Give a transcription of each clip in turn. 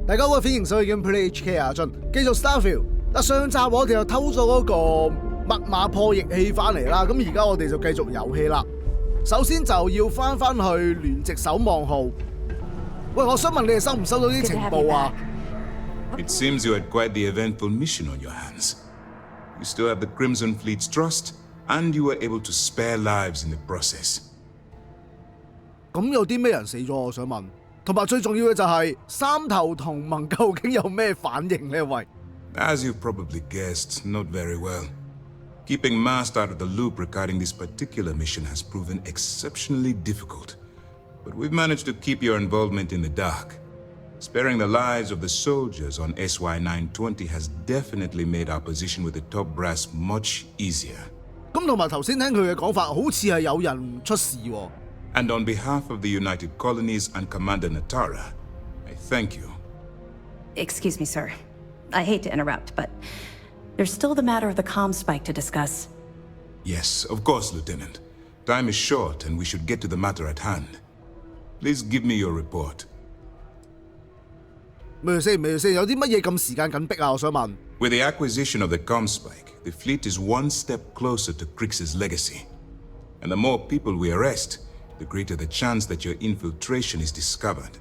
大家好，歡迎收睇 Gameplay HK 阿俊，繼續 Starfield。上集我哋又偷咗嗰個密碼破譯器翻嚟啦，咁而家我哋就繼續遊戲啦。首先就要翻去聯席守望號。喂，我想問你哋收唔收到啲情報啊？ It seems you had quite the eventful mission on your hands. You still have the Crimson Fleet's trust, and you were able to spare lives in the process. 咁有啲咩人死咗？我想問。同埋最重要嘅就係三頭同盟究竟有咩反應呢？喂 As you've probably guessed, not very well. Keeping Mast out of the loop regarding this particular mission has proven exceptionally difficult. But we've managed to keep your involvement in the dark. Sparing the lives of the soldiers on SY-920 has definitely made our position with the top brass much easier. 咁同埋頭先聽佢嘅講法，好似係有人出事喎。And on behalf of the United Colonies and Commander Natara, I thank you. Excuse me, sir. I hate to interrupt, but there's still the matter of the comm spike to discuss. Yes, of course, Lieutenant. Time is short, and we should get to the matter at hand. Please give me your report. 咪先，有啲乜嘢咁時間緊迫啊？我想問。With the acquisition of the comm spike, the fleet is one step closer to Crix's legacy. And the more people we arrest, the greater the chance that your infiltration is discovered.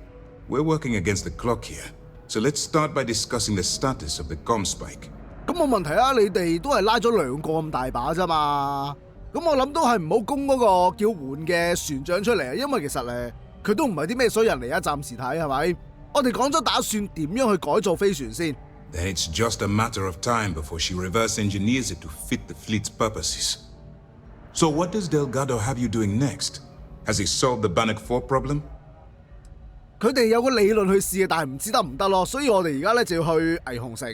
We're working against the clock here, so let's start by discussing the status of the comm spike. 咁冇問題啊，你哋都係拉咗2個咁大把啫嘛。咁我諗都係唔好供嗰個叫換嘅船長出嚟啊，因為其實佢都唔係啲咩衰人嚟啊，暫時睇係咪？我哋講咗打算點樣去改造飛船先。Then it's just a matter of time before she reverse engineers it to fit the fleet's purposes. So what does Delgado have you doing next? Has he solved the Bannock 4 problem? 佢哋有個理論去試嘅，但係唔知得唔得咯，所以我哋而家就要去霓虹城。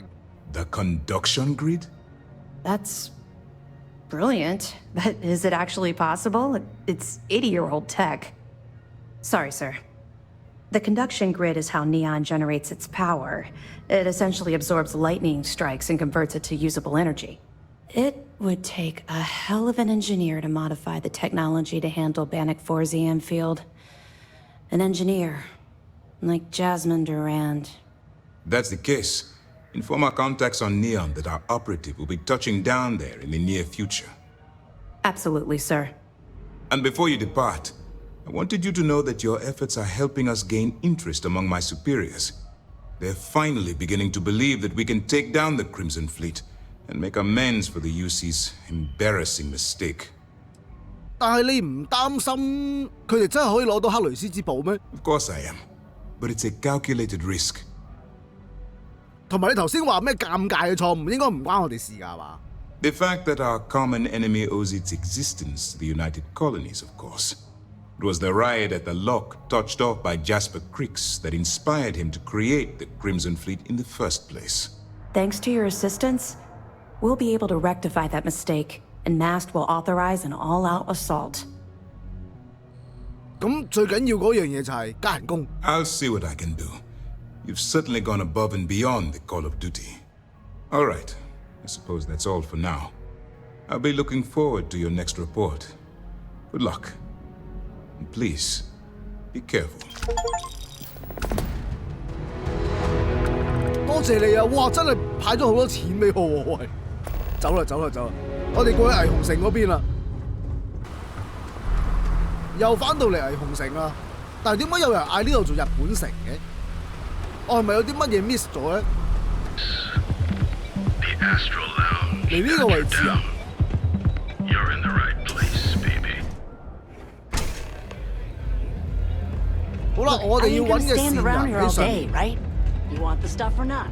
The conduction grid? That's brilliant, but is it actually possible? It's 80-year-old tech. Sorry, sir. The conduction grid is how Neon generates its power. It essentially absorbs lightning strikes and converts it to usable energy. It would take a hell of an engineer to modify the technology to handle Bannock 4's EM field. An engineer, like Jasmine Durand. That's the case. Inform our contacts on Neon that our operative will be touching down there in the near future. Absolutely, sir. And before you depart, I wanted you to know that your efforts are helping us gain interest among my superiors. They're finally beginning to believe that we can take down the Crimson Fleet and make amends for the UC's embarrassing mistake. 但係你唔擔心佢哋真係可以攞到克雷斯之寶咩？ Of course I am, but it's a calculated risk. 同埋你頭先話咩尷尬嘅錯誤，應該唔關我哋事㗎係嘛？ The fact that our common enemy owes its existence to the United Colonies, of course. It was the riot at the lock touched off by Jasper Crix that inspired him to create the Crimson Fleet in the first place. Thanks to your assistance, we'll be able to rectify that mistake, and Mast will authorize an all-out assault. 咁最緊要嗰樣嘢就係加人工。 I'll see what I can do. You've certainly gone above and beyond the call of duty. All right, I suppose that's all for now. I'll be looking forward to your next report. Good luck. And please, be careful. 多謝你啊！哇，真係派咗好多錢俾我喎！喂，走啦，我哋過去霓虹城嗰邊啦，又翻到嚟霓虹城啦。但係點解有人嗌呢度做日本城嘅？我係咪有啲乜嘢 miss 咗咧？嚟呢個位置啊！ You're in the right place, baby. 好啦，我哋要揾嘅線人喺上面。 right? You want the stuff or not?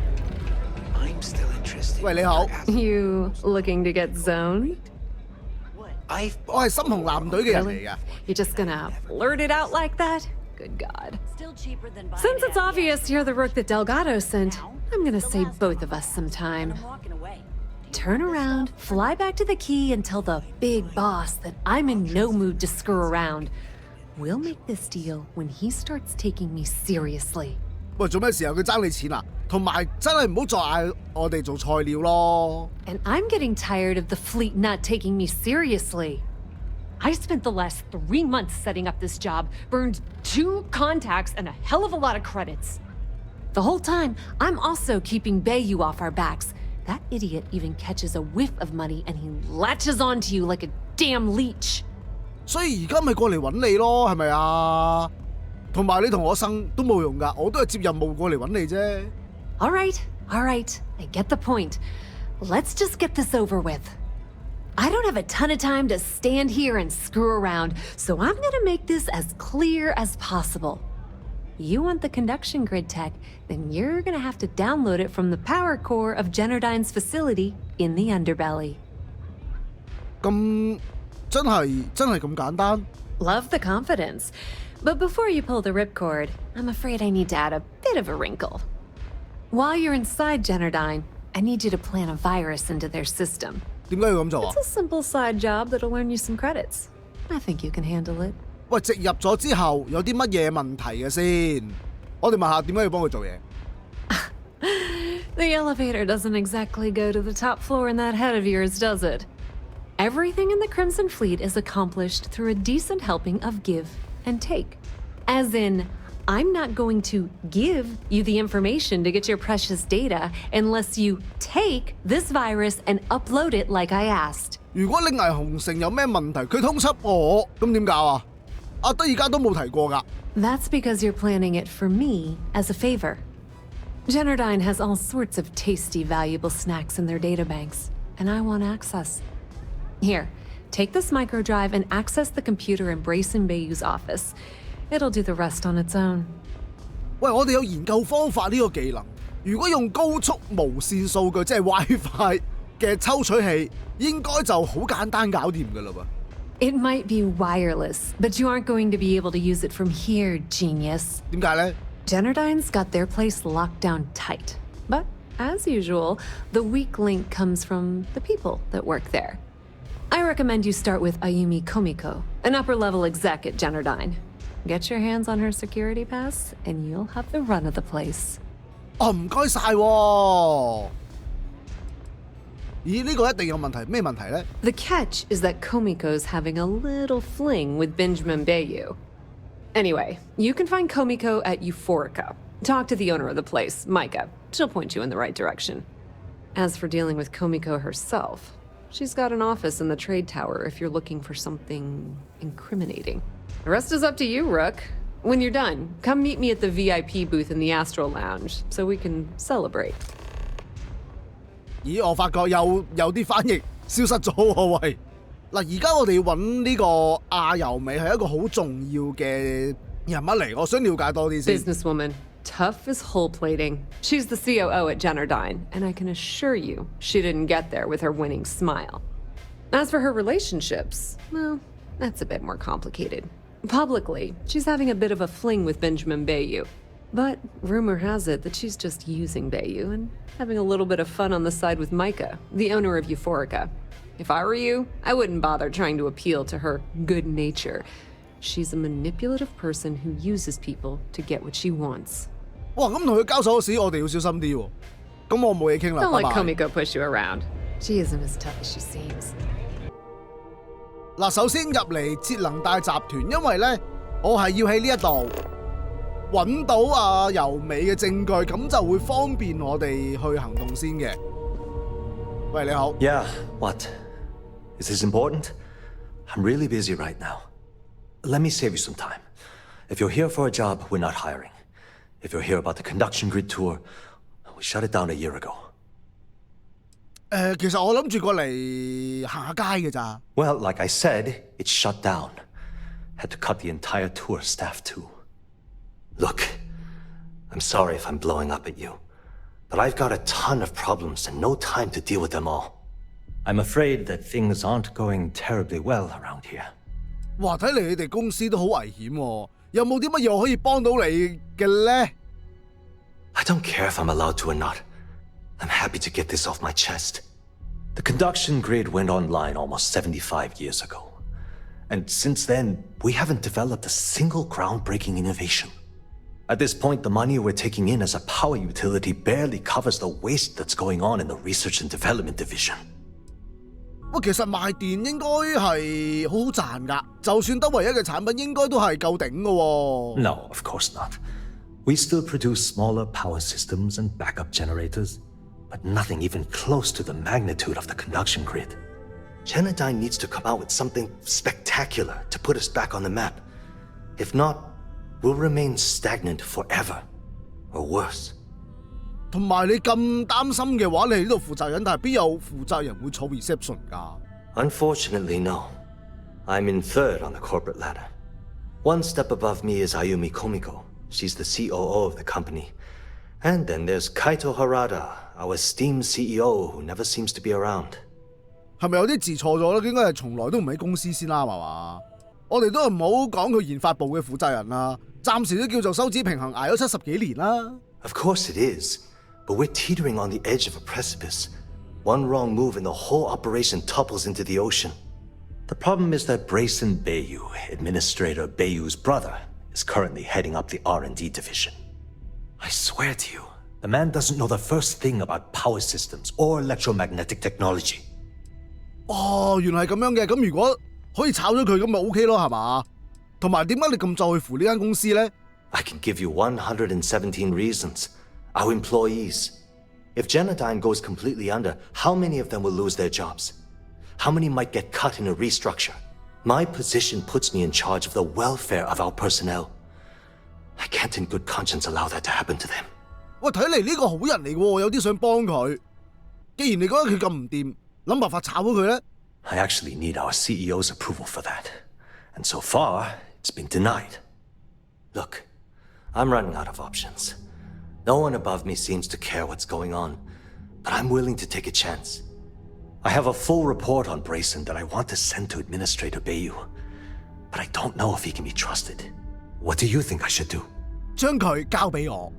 I'm still interested. 喂，你好， You looking to get zoned? 我係深紅藍隊嘅人嚟㗎。 You're just gonna blurt it out like that? Good God. Still cheaper than buying Since it's it. obvious you're the rook that Delgado sent, I'm gonna save both of us some time. I'm walking away. Turn around, fly back to the key, and tell the big boss that I'm in no mood to screw around. We'll make this deal when he starts taking me seriously. 喂，做咩時候佢爭你錢啊？同埋真係唔好再嗌我哋做菜鳥咯。 And I'm getting tired of the fleet not taking me seriously. I spent the last 3 months setting up this job, burned 2 contacts and a hell of a lot of credits. The whole time, I'm also keeping Bayu off our backs. That idiot even catches a whiff of money and he latches onto you like a damn leech. 所以而家咪過嚟揾你咯，係咪啊？同埋你同我生都冇用㗎，我都係接任務過嚟揾你啫。All right, I get the point. Let's just get this over with. I don't have a ton of time to stand here and screw around, so I'm gonna make this as clear as possible. You want the conduction grid tech, then you're gonna have to download it from the power core of Jenardine's facility in the underbelly. 咁真係咁簡單？ Love the confidence. But before you pull the ripcord, I'm afraid I need to add a bit of a wrinkle. While you're inside Jenardine, I need you to plant a virus into their system. 點解要咁做啊？ It's a simple side job that'll earn you some credits. I think you can handle it. 喂，植入咗之後有啲乜嘢問題嘅先？我哋問下點解要幫佢做嘢？ The elevator doesn't exactly go to the top floor in that head of yours, does it? Everything in the Crimson Fleet is accomplished through a decent helping of give and take. As in, I'm not going to give you the information to get your precious data unless you take this virus and upload it like I asked. 如果你霓虹城有咩問題，佢通緝我，咁點搞啊？阿德而家都冇提過㗎。That's because you're planning it for me as a favor. Jenardine has all sorts of tasty, valuable snacks in their databanks, and I want access. Here, take this microdrive and access the computer in Brayson Bayou's office. It'll do the rest on its own. 喂，我哋有研究方法呢個技能，如果用高速無線數據，即係 WiFi 嘅抽取器，應該就好簡單搞掂㗎啦噃。It might be wireless, but you aren't going to be able to use it from here, genius. 點解呢？ Jenardine's got their place locked down tight. But, as usual, the weak link comes from the people that work there. I recommend you start with Ayumi Komiko, an upper-level exec at Jenardine. Get your hands on her security pass, and you'll have the run of the place. 哦，唔該晒喎。咦，呢個一定有問題，咩問題呢？ The catch is that Komiko's having a little fling with Benjamin Bayu. Anyway, you can find Komiko at Euphorica. Talk to the owner of the place, Micah. She'll point you in the right direction. As for dealing with Komiko herself, she's got an office in the trade tower if you're looking for something incriminating. The rest is up to you, Rook. When you're done, come meet me at the VIP booth in the Astral Lounge so we can celebrate. 咦，我發覺有啲翻譯消失咗喎，喂！嗱，而家我哋要揾呢個阿由美係一個好重要嘅人物嚟，我想了解多啲先。Businesswoman, tough as hull plating. She's the COO at Jenardine, and I can assure you she didn't get there with her winning smile. As for her relationships, well, that's a bit more complicated. Publicly, she's having a bit of a fling with Benjamin Bayu. But rumor has it that she's just using Bayu and having a little bit of fun on the side with Micah, the owner of Euphorica. If I were you, I wouldn't bother trying to appeal to her good nature. She's a manipulative person who uses people to get what she wants. 哇，咁同佢交手嗰時，我哋要小心啲喎。咁我冇嘢傾啦， Don't 拜 let 拜。 Komiko push you around. She isn't as tough as she seems. 嗱，首先入嚟節能大集團，因為咧，我係要喺呢一度揾到阿由美嘅證據，咁就會方便我哋去行動先嘅。喂，你好。Yeah, what? Is this important? I'm really busy right now. Let me save you some time. If you're here for a job, we're not hiring. If you're here about the conduction grid tour, we shut it down a year ago. 其實我諗住過嚟行下街嘅咋。Well, like I said, it's shut down. Had to cut the entire tour staff too. Look, I'm sorry if I'm blowing up at you, but I've got a ton of problems and no time to deal with them all. I'm afraid that things aren't going terribly well around here. 哇，睇嚟你哋公司都好危險喎，有冇啲乜嘢我可以幫到你嘅咧？ I don't care if I'm allowed to or not. I'm happy to get this off my chest. The conduction grid went online almost 75 years ago. And since then, we haven't developed a single groundbreaking innovation. At this point, the money we're taking in as a power utility barely covers the waste that's going on in the research and development division. 喂，其實賣電應該係好好賺㗎，就算得唯一嘅產品應該都係夠頂㗎喎。No, of course not. We still produce smaller power systems and backup generators, but nothing even close to the magnitude of the conduction grid. Jenardine needs to come out with something spectacular to put us back on the map. If not, we'll remain stagnant forever, or worse. 同埋你咁擔心嘅話，你係呢度負責人，但係邊有負責人會坐 reception 㗎？ Unfortunately, no. I'm in third on the corporate ladder. One step above me is Ayumi Komiko. She's the COO of the company. And then there's Kaito Harada, our esteemed CEO who never seems to be around. 係咪有啲字錯咗咧？應該係從來都唔喺公司先啦，係嘛？我哋都唔好講佢研發部嘅負責人啦，暫時都叫做收支平衡捱咗70幾年啦。Of course it is, but we're teetering on the edge of a precipice. One wrong move and the whole operation topples into the ocean. The problem is that Brayson Bayu, Administrator Bayu's brother, is currently heading up the R&D division. I swear to you, the man doesn't know the first thing about power systems or electromagnetic technology. 哦，原來係咁樣嘅。咁如果可以炒咗佢，咁咪 OK 咯，係嘛？同埋點解你咁在乎呢間公司咧？ I can give you 117 reasons. Our employees. If Jenardine goes completely under, how many of them will lose their jobs? How many might get cut in a restructure? My position puts me in charge of the welfare of our personnel. I can't in good conscience allow that to happen to them. 喂，睇嚟呢個好人嚟喎，有啲想幫佢。既然你覺得佢咁唔掂，諗辦法炒咗佢咧？ I actually need our CEO's approval for that. And so far, it's been denied. Look, I'm running out of options. No one above me seems to care what's going on, but I'm willing to take a chance. I have a full report on Brayson that I want to send to Administrator Bayu, but I don't know if he can be trusted. What do you think I should do? 將佢交俾我。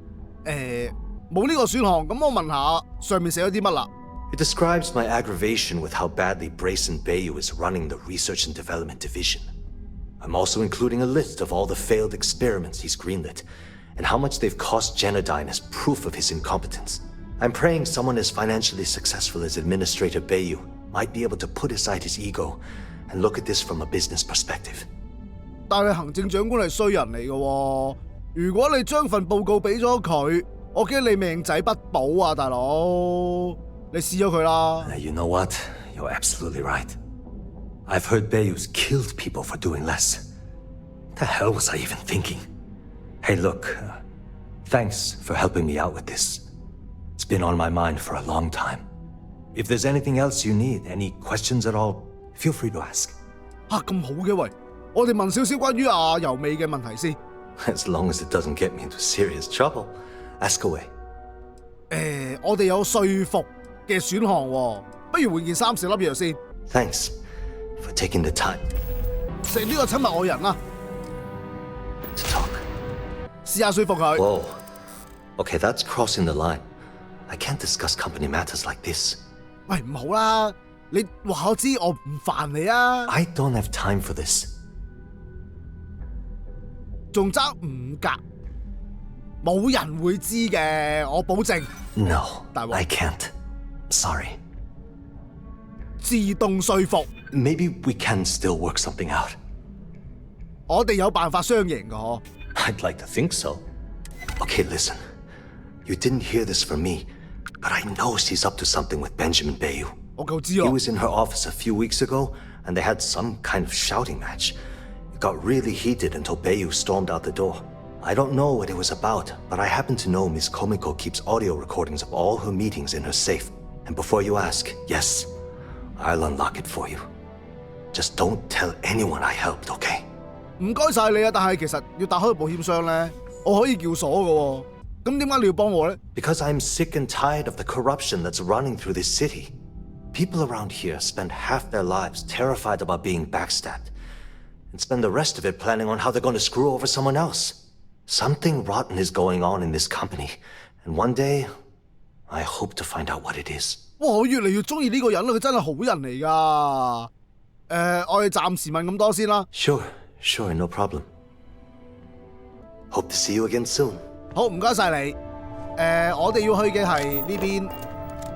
冇呢個選項，咁我問下上面寫咗啲乜啦？ It describes my aggravation with how badly Brayson Bayu is running the Research and Development Division. I'm also including a list of all the failed experiments he's greenlit, and how much they've cost Jenardine as proof of his incompetence. I'm praying someone as financially successful as Administrator Bayu might be able to put aside his ego and look at this from a business perspective. 但係行政長官係衰人嚟嘅喎，如果你將份報告俾咗佢，我驚你命仔不保啊，大佬！你試咗佢啦。You know what? You're absolutely right. I've heard Bayu's killed people for doing less. What the hell was I even thinking? Hey, look, thanks for helping me out with this. It's been on my mind for a long time. If there's anything else you need, any questions at all, feel free to ask. 咁好嘅喂，我哋問少少關於油尾嘅問題先。As long as it doesn't get me into serious trouble, ask away. 我哋有說服嘅選項喎，不如換件衫食粒藥先。Thanks for taking the time 食呢個親密愛人啦， to talk. 試下說服佢。 Whoa. Okay, that's crossing the line. I can't discuss company matters like this. 喂，唔好啦，你話我知我唔煩你啊。 I don't have time for this. 仲爭5格，冇人會知嘅，我保證。 No, 大鑊。 I can't. Sorry. 自動說服， Maybe we can still work something out. 我哋有辦法雙贏㗎。 I'd like to think so. Okay, listen. You didn't hear this from me, but I know she's up to something with Benjamin Bayu. 我夠知 He 咯。 was in her office a few weeks ago, and they had some kind of shouting match. It got really heated until Bayu stormed out the door. I don't know what it was about, but I happen to know Miss Komiko keeps audio recordings of all her meetings in her safe. And before you ask, yes, I'll unlock it for you. Just don't tell anyone I helped, okay? 唔該晒你啊，但係其實要打開個保險箱咧，我可以撬鎖㗎喎。咁點解你要幫我咧？ Because I'm sick and tired of the corruption that's running through this city. People around here spend half their lives terrified about being backstabbed, and spend the rest of it planning on how they're going to screw over someone else. Something rotten is going on in this company, and one day, I hope to find out what it is. 哇！我越嚟越中意呢個人啦，佢真係好人嚟㗎。我哋暫時問咁多先啦。 Sure, no problem. Hope to see you again soon. 好，唔該晒你。我哋要去嘅係呢邊。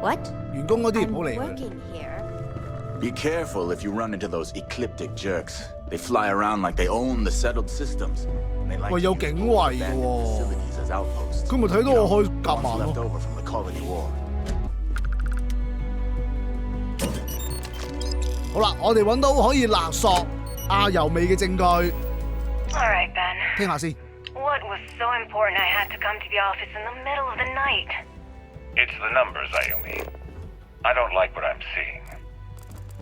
What? 員工嗰啲唔 I'm 好理佢。 working here. Be careful if you run into those ecliptic jerks. They fly around like they own the settled systems. And they like 喂，有警衛嘅喎，佢咪睇到我可以夾硬咯。好啦，我哋揾到可以勒索阿由美嘅證據。All right, Ben. 聽下先。What was so important I had to come to the office in the middle of the night? It's the numbers, Ayumi. I don't like what I'm seeing.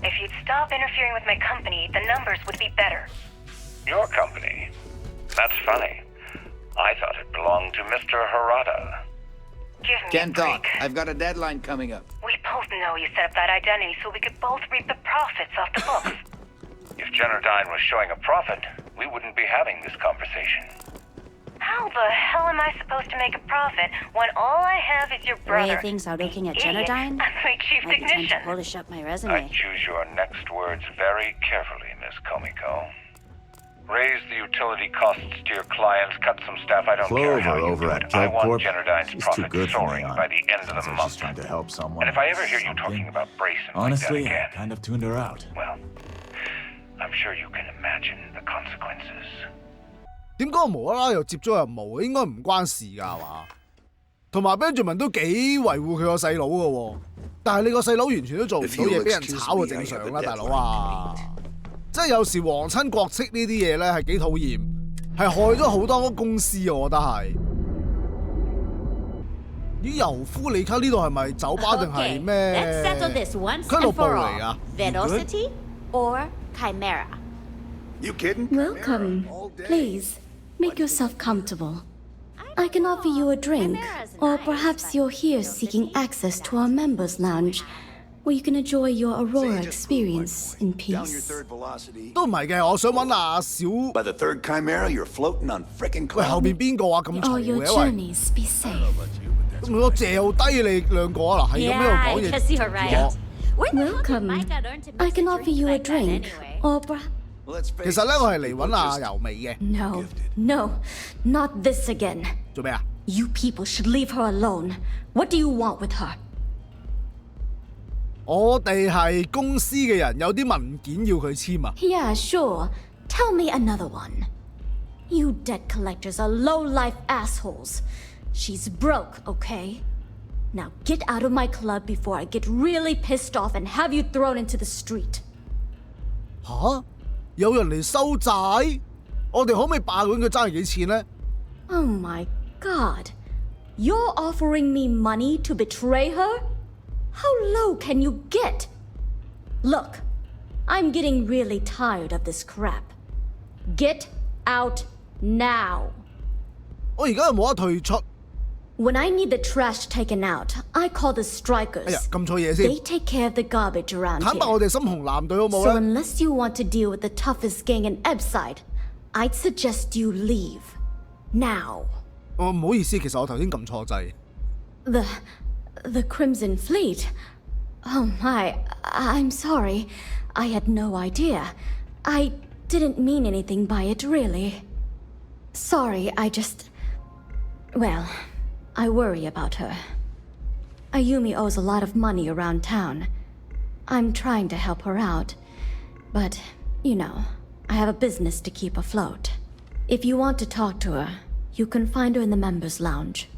If you'd stop interfering with my company, the numbers would be better. Your company? That's funny. I thought it belonged to Mr. Harada. Give me Can't a break. talk. I've got a deadline coming up. We both know you set up that identity so we could both reap the profits off the books. If Jenardine was showing a profit, we wouldn't be having this conversation. How the hell am I supposed to make a profit when all I have is your The way brother? things are looking at Idiot. Jenardine, I'm my chief might be time to technician. polish up my I resume. choose your next words very carefully, Miss Komiko. Raise the utility costs to your clients, cut some staff, I don't care how Clover you over do at it. I want Kelcorp. Jenardine's She's too profit good for soaring Leon. by the end of the Sounds like month. she's trying to help someone. And if I ever hear you Something. talking about Brayson Honestly, like that I again, kind of tuned her out. well, I'm sure you can imagine the consequences. 點解我無啦啦又接咗任務？應該唔關事㗎係嘛？同埋 Benjamin 都幾維護佢個細佬㗎喎，但係你個細佬完全都做唔到嘢，俾人炒就正常啦，大佬啊！即係有時皇親國戚呢啲嘢咧係幾討厭，係害咗好多公司啊！我覺得係。咦，尤夫里卡呢度係咪酒吧定係 Okay, 咩 let's settle this once 俱樂 and 部 for 嚟㗎？ all. Velocity or Chimera? You kidding? Welcome. Please, make yourself comfortable. I can offer you a drink, or perhaps you're here seeking access to our members' lounge, where you can enjoy your Aurora experience in peace. Velocity. 都唔係嘅，我想揾阿小。 By the third Chimera, you're floating on frickin' 喂，後 cloud. 邊邊個啊？咁嘈 All 嘅 your 喂， journeys be safe. 我嚼低你兩個啊！嗱，係咁喺度 Yeah, 講嘢。 because you're right. Where the hell did Welcome. Micah learn to I mix can a offer drink you a like that drink, anyway? or perhaps. Let's 其 face 實咧， it, 我係嚟 people 揾阿 just 尤美嘅。 No, no, not this again. 做咩啊？ You people should leave her alone. What do you want with her? 我哋係公司嘅人，有啲文件要佢簽啊。 Yeah, sure. Tell me another one. You debt collectors are low-life assholes. She's broke, okay? Now get out of my club before I get really pissed off and have you thrown into the street. 吓？有人嚟收債？我哋可唔可以霸管佢爭幾錢呢？ Oh my god. You're offering me money to betray her? How low can you get? Look, I'm getting really tired of this crap. Get out now. 我而家又冇得退出。 When I need the trash taken out, I call the 哎呀， strikers. 撳錯嘢先 They。take care of the garbage around 坦白我 here. 哋深紅藍隊好冇 So 咧？ unless you want to deal with the toughest gang in Ebside, I'd suggest you leave. Now. 我唔好意思，其實我頭先撳錯掣。 The Crimson Fleet? Oh my, I'm sorry. I had no idea. I didn't mean anything by it, really. Sorry, Well, I worry about her. Ayumi owes a lot of money around town. I'm trying to help her out. But, you know, I have a business to keep afloat. If you want to talk to her, you can find her in the members' lounge.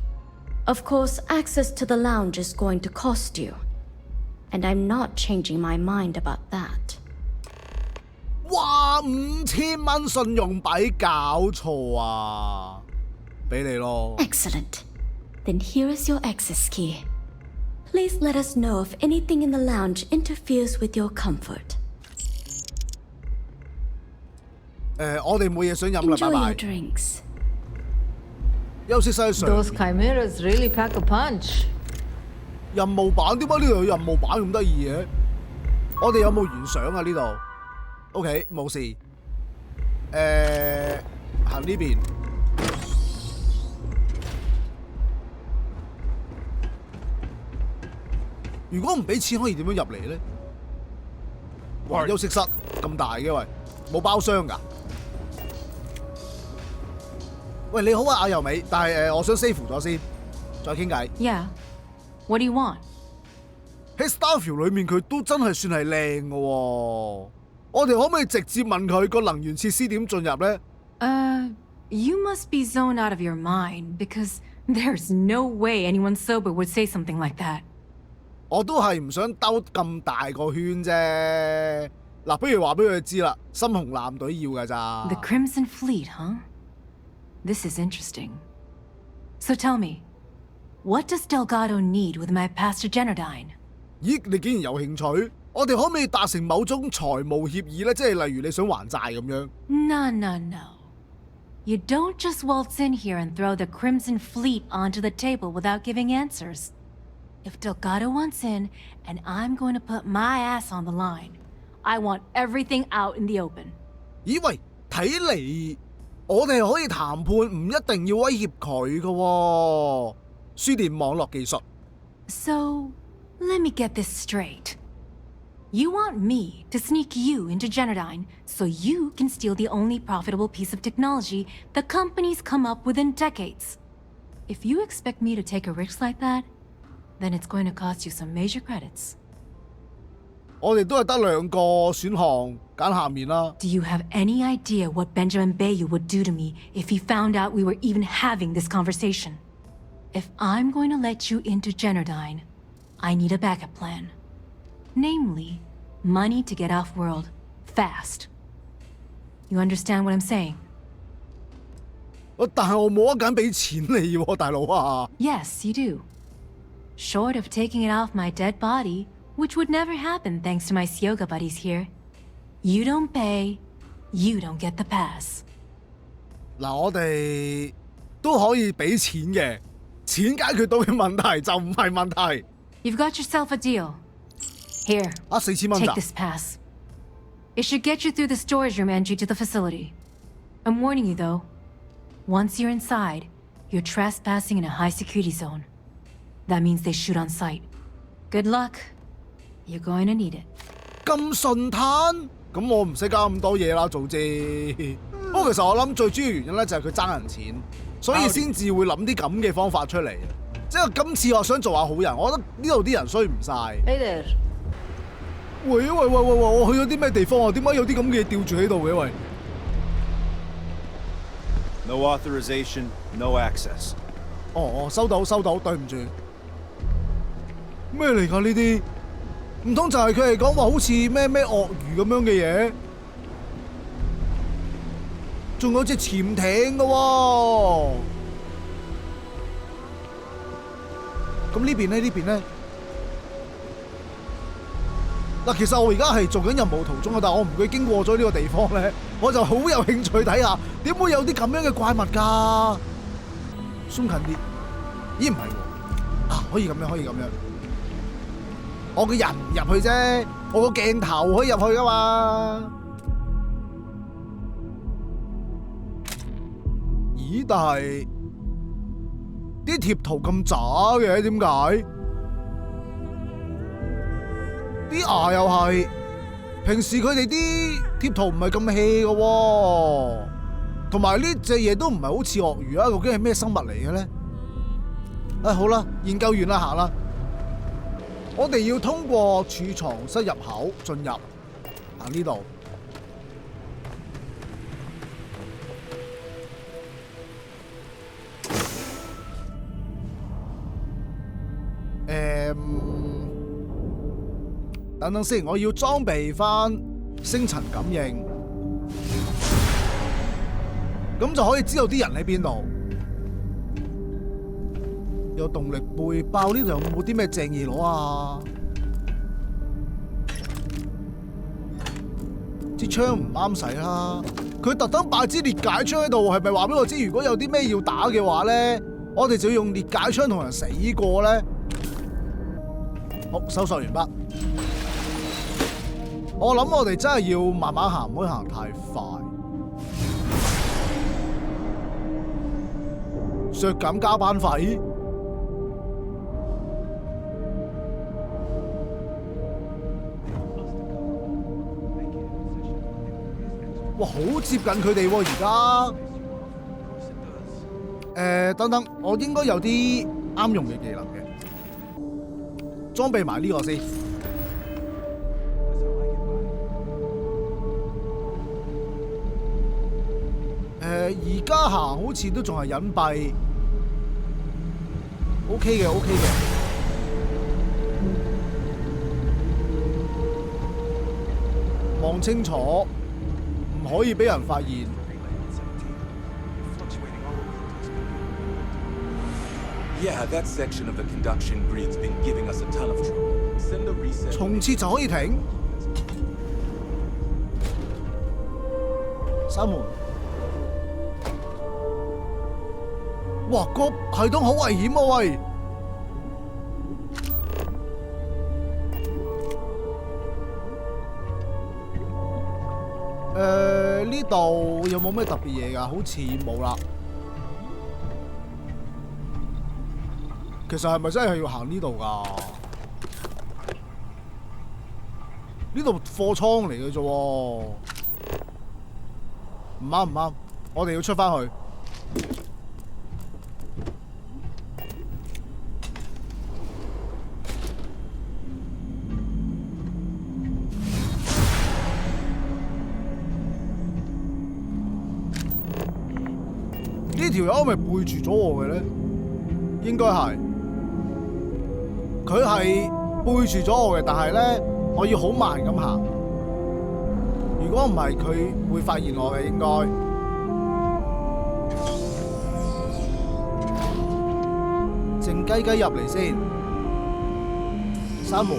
Of course, access to the lounge is going to cost you. And I'm not changing my mind about that. 哇！5000蚊信用幣，搞錯啊！俾你咯。 Excellent. Then here is your access key. Please let us know if anything in the lounge interferes with your comfort. 我哋冇嘢想飲啦，拜 Enjoy 拜 your。drinks. 休息室喺上。 Those chimeras really pack a punch. 任務版點解呢度有任務版咁得意嘅？我哋有冇原相啊？呢度 OK 冇事。行呢邊。如果唔俾錢，可以點樣入嚟咧？哇！休息室咁大嘅喂，冇包廂㗎。喂，你好啊，阿由美，但係我想 save 咗先，再傾偈。 Yeah. What do you want? 喺 Starfield 裏面佢都真係算係靚嘅喎。我哋可唔可以直接問佢個能源設施點進入呢？ You must be zoned out of your mind, because there's no way anyone sober would say something like that. 我都係唔想兜咁大個圈啫。嗱，不如話俾佢知啦，深紅藍隊要㗎咋。 The Crimson Fleet, huh? This is interesting. So tell me, what does Delgado need with my past to Jenardine? 咦，你竟然有興趣？我哋可唔可以達成某種財務協議呢？即係例如你想還債咁樣。No. You don't just waltz in here and throw the Crimson Fleet onto the table without giving answers. If Delgado wants in, and I'm going to put my ass on the line, I want everything out in the open. 咦喂，睇嚟我哋可以談判，唔一定要威脅佢㗎喎。輸電網絡技術。So, let me get this straight. You want me to sneak you into Jenardine so you can steal the only profitable piece of technology the company's come up with in decades. If you expect me to take a risk like that, then it's going to cost you some major credits. 我哋都係得兩個選項，揀下面啦。Do you have any idea what Benjamin Bayou would do to me if he found out we were even having this conversation? If I'm going to let you into Jenardine, I need a backup plan. Namely, money to get off-world, fast. You understand what I'm saying? 但係我冇得揀俾錢你喎，大佬啊。Yes, you do. Short of taking it off my dead body, which would never happen thanks to my Sioga buddies here, you don't pay, you don't get the pass. 嗱，我哋都可以俾錢嘅，錢解決到嘅問題就唔係問題。You've got yourself a deal. Here, 4000蚊咋 take this pass. It should get you through the storage room entry to the facility. I'm warning you though, once you're inside, you're trespassing in a high security zone. That means they shoot on sight. Good luck. You're going to need it. 咁順攤，咁我唔使搞咁多嘢啦，早知。不過其實我諗最主要原因咧就係佢爭人錢，所以先至會諗啲咁嘅方法出嚟。即係今次我想做下好人，我覺得呢度啲人衰唔晒。Hey there. 喂，我去咗啲咩地方啊？點解有啲咁嘅嘢吊住喺度嘅？喂 No authorization, no access. 哦，收到，對唔住。咩嚟㗎呢啲？唔通就係佢哋講話好似咩鱷魚咁樣嘅嘢？仲有隻潛艇㗎喎。咁呢邊咧？嗱，其實我而家係做緊任務途中啊，但係我唔會經過咗呢個地方咧，我就好有興趣睇下點會有啲咁樣嘅怪物㗎。鬆近啲，咦唔係喎，啊可以咁樣，我個人唔入去啫，我個鏡頭可以入去㗎嘛。咦？但係啲貼圖咁渣嘅，點解？啲牙又係，平時佢哋啲貼圖唔係咁 hea 嘅喎，同埋呢隻嘢都唔係好似鱷魚啊，究竟係咩生物嚟嘅咧？好啦，研究完啦，行啦，我哋要通過儲藏室入口進入，行呢度。等先，我要裝備翻星塵感應，咁就可以知道啲人喺邊度。有動力背包，呢度有冇啲咩正嘢攞啊？支槍唔啱使啦，佢特登擺支裂解槍喺度，係咪話俾我知如果有啲咩要打嘅話咧，我哋就要用裂解槍同人死過咧？好，搜索完畢。我諗我哋真係要慢慢行，唔可以行太快。削減加班費，哇，好接近佢哋喎而家。等等，我應該有啲啱用嘅技能嘅。裝備埋呢個先。而家行好似都仲係隱蔽 ，OK 嘅 OK 嘅。望清楚，唔可以俾人發現。Yeah, that section of the conduction grid's been giving us a ton of trouble. Send a reset. 從設就可以停。閂門。哇，個系統好危險啊！喂。呢度有冇咩特別嘢㗎？好似冇啦。其實係咪真係要行呢度㗎？呢度貨倉嚟嘅啫喎，唔啱唔啱，我哋要出返去。呢條友係咪背住咗我嘅咧？應該係。佢係背住咗我嘅，但係咧，我要好慢咁行。如果唔係，佢會發現我嘅應該。靜雞雞入嚟先，閂門。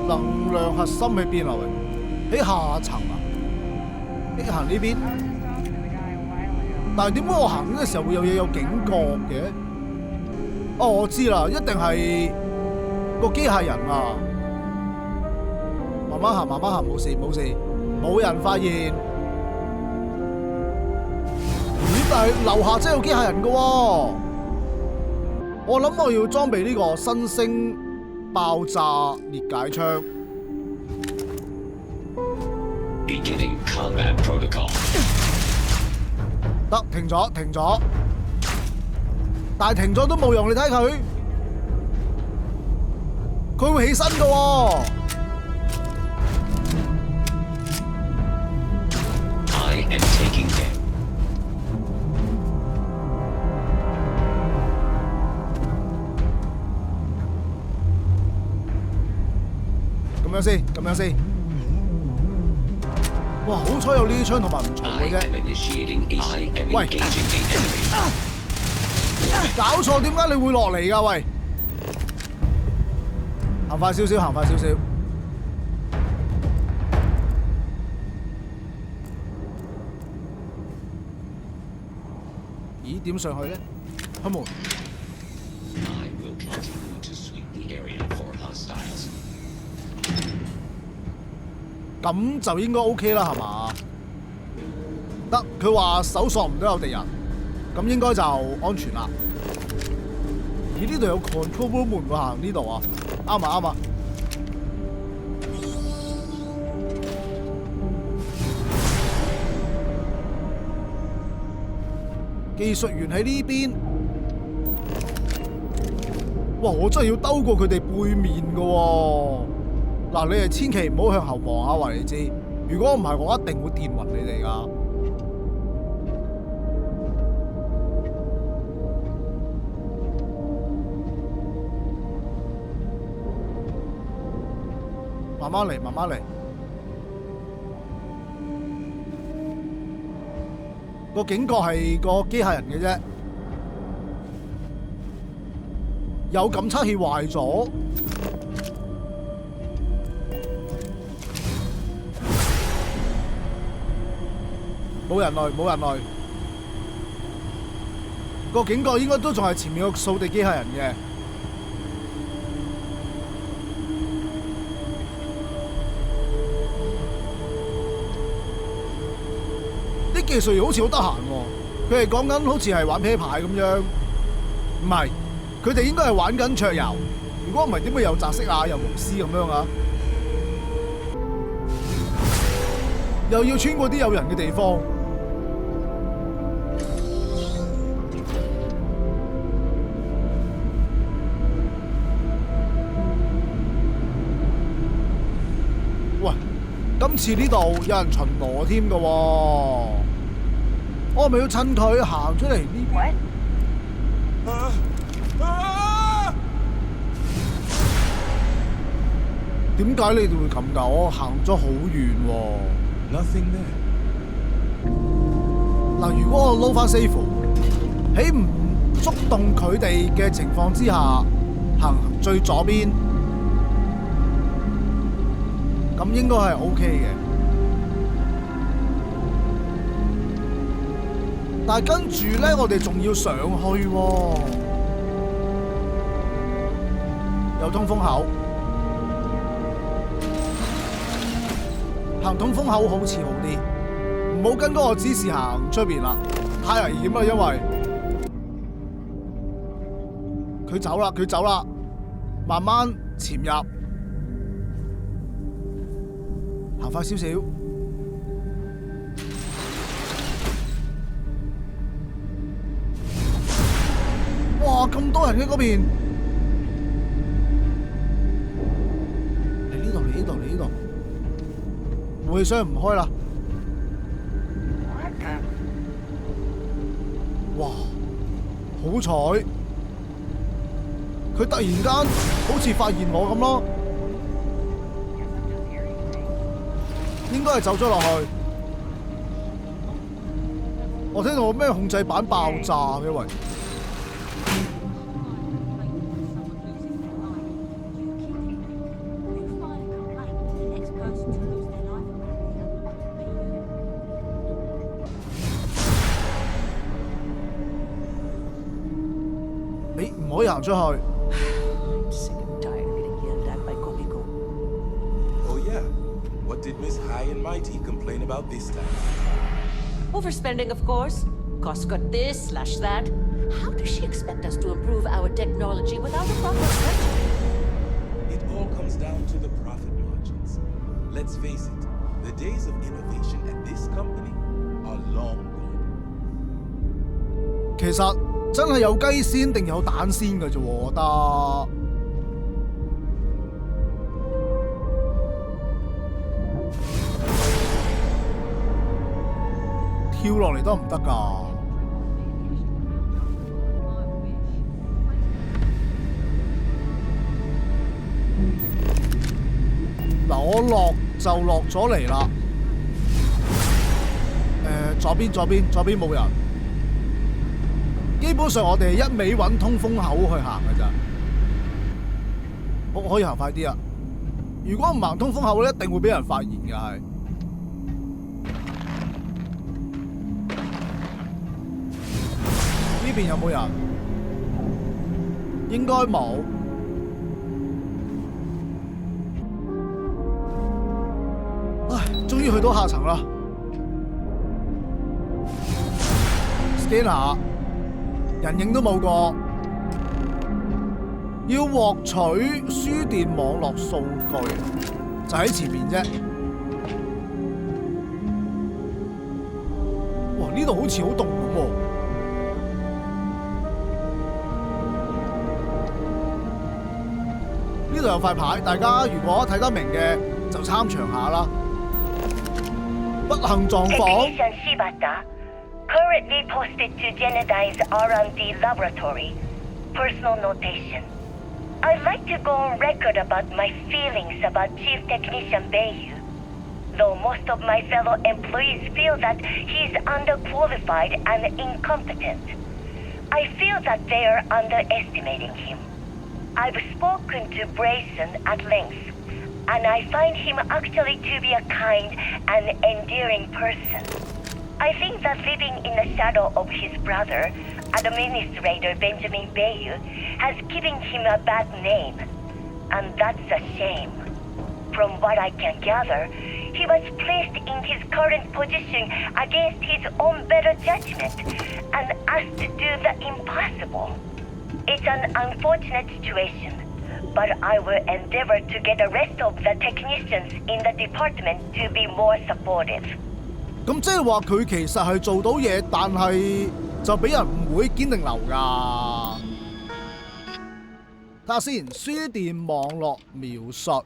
能量核心喺邊啊？喂，喺下層啊？你行呢邊？但係點解我行嘅時候會有嘢有警覺嘅？哦，我知啦，一定係個機械人啊！慢慢行，慢慢行，冇事冇事，冇人發現。咦？但係樓下真係有機械人㗎喎！我諗我要裝備呢個新星爆炸裂解槍。Beginning combat protocol. 得，停咗，停咗，但係停咗都冇用，你睇佢，佢會起身㗎喎。I am taking them. 咁樣先，咁樣先。哇！好彩有呢啲槍同埋唔嘈嘅啫。喂，搞錯，點解你會落嚟㗎？喂，行快少少，行快少少。咦？點上去咧？開門。咁就應該 OK 啦，係嘛？得，佢話搜索唔到有敵人，咁應該就安全啦。咦？呢度有 control room 喎，行呢度啊？啱啊啱啊！技術員喺呢邊。哇！我真係要兜過佢哋背面㗎喎。嗱，你哋千祈唔好向後望啊！話你知，如果唔係，我一定會電暈你哋噶。慢慢嚟，慢慢嚟。個警覺係個機械人嘅啫，有感測器壞咗。冇人類，冇人類。個警覺應該都仲係前面個掃地機械人嘅。啲技術員好似好得閒喎，佢哋講緊好似係玩啤牌咁樣。唔係，佢哋應該係玩緊桌遊。如果唔係，點會又擲色啊，又無絲咁樣啊？又要穿過啲有人嘅地方。今次呢度有人巡邏添㗎喎，我係咪要趁佢行出嚟呢邊？點解你哋會咁㗎？我行咗好遠喎。Nothing there. 嗱，如果我撈翻 save， 喺唔觸動佢哋嘅情況之下，行最左邊，咁應該係 OK 嘅。但係跟住咧，我哋仲要上去喎，有通風口。行通風口好似好啲，唔好跟嗰個指示行出邊啦，太危險啦！因為佢走啦，佢走啦，慢慢潛入，行快少少。哇！咁多人喺嗰邊，嚟呢度，嚟呢度，嚟呢度。武器箱唔開啦！哇，好彩，佢突然間好似發現我咁咯，應該係走咗落去。我聽到咩控制板爆炸嘅喂！唔可以行出去。Oh yeah, what did Miss High and Mighty complain about this time? Overspending, of course. Cost cut this, slash that. How does she expect us to improve our technology without a proper budget? It all comes down to the profit margins. Let's face it, the days of innovation at this company are long gone. 其實真係有雞先定有蛋先嘅啫，我覺得。跳落嚟都唔得㗎。嗱，我落就落咗嚟啦。左邊冇人。基本上我哋一味揾通風口去行嘅咋。我可以行快啲啊！如果唔行通風口咧，一定會俾人發現嘅係。呢邊有冇人？應該冇。唉，終於去到下層啦。scan 下，人影都冇個。要獲取輸電網絡數據，就喺前面啫。哇！呢度好似好凍咁喎。呢度有塊牌，大家如果睇得明嘅就參詳下啦。不幸狀況。Currently posted to Jenardine's R&D laboratory. Personal notation. I'd like to go on record about my feelings about Chief Technician Bayu. Though most of my fellow employees feel that he's underqualified and incompetent, I feel that they are underestimating him. I've spoken to Brayson at length, and I find him actually to be a kind and endearing person. I think that living in the shadow of his brother, Administrator Benjamin Bayu, has given him a bad name, and that's a shame. From what I can gather, he was placed in his current position against his own better judgment and asked to do the impossible. It's an unfortunate situation, but I will endeavor to get the rest of the technicians in the department to be more supportive. 咁即係話佢其實係做到嘢，但係就俾人誤會堅定流㗎。睇下先，輸電網絡描述，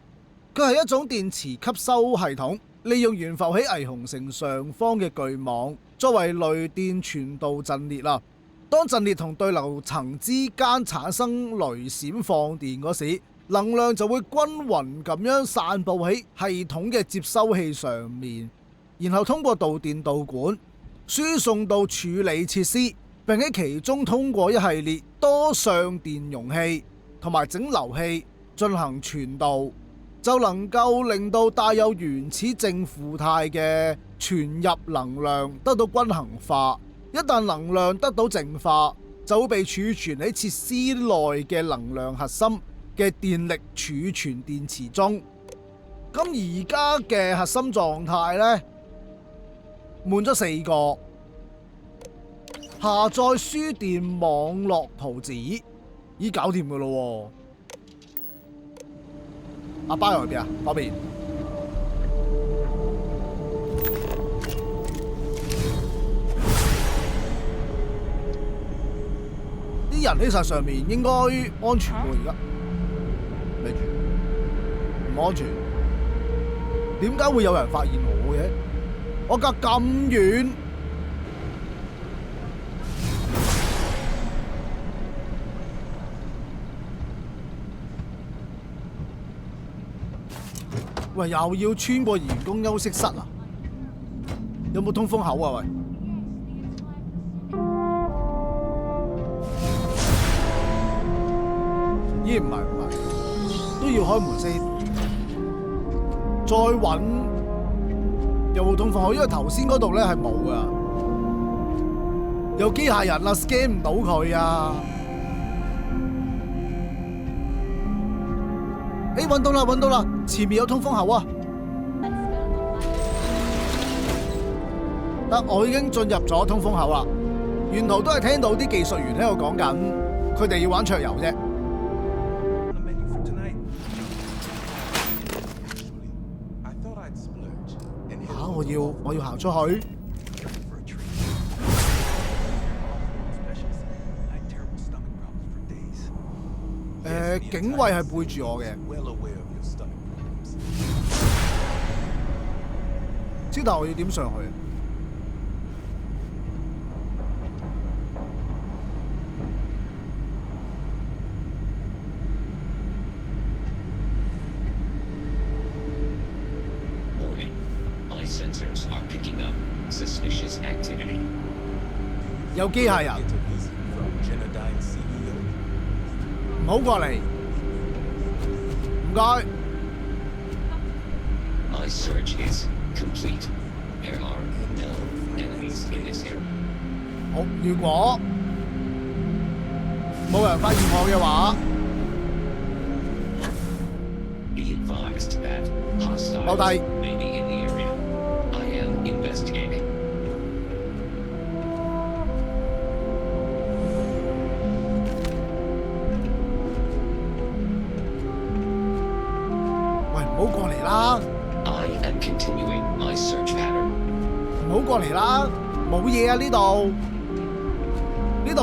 佢係一種電磁吸收系統，利用懸浮喺霓虹城上方嘅巨網，作為雷電傳導陣列啦。當陣列同對流層之間產生雷閃放電嗰時，能量就會均勻咁樣散布喺系統嘅接收器上面，然後通過導電導管輸送到處理設施，並喺其中通過一系列多相電容器同埋整流器進行傳導，就能夠令到帶有原始正負態嘅傳入能量得到均衡化。一旦能量得到淨化，就會被儲存喺設施內嘅能量核心嘅電力儲存電池中。咁而家嘅核心狀態呢，滿咗4個。下載輸電網絡圖紙，已搞掂噶咯。阿巴喺邊啊？嗰邊。啲人喺晒上面應該安全喎，而家。咪住，唔安全。點解會有人發現我嘅？我隔咁遠。喂，又要穿過員工休息室啊？有冇通風口啊？喂，咦，唔係，都要開門先，再揾有冇通風口？因為頭先嗰度咧係冇噶，有機械人啦 ，scan 唔到佢啊！誒，揾到啦！前面有通風口啊！得，我已經進入咗通風口啦。沿途都係聽到啲技術員喺度講緊，佢哋要玩桌遊啫。嚇！我要行出去。警衛係背住我嘅。知道我要點上去？有機械人，唔好過嚟，唔該。My search is complete. There are no enemies in this area. 好，如果冇人發現我嘅話， Be advised that hostiles may be in the area. I am investigating. 喂，唔好過嚟啦！ I am continuing my search pattern. 唔好過嚟啦！冇嘢啊，呢度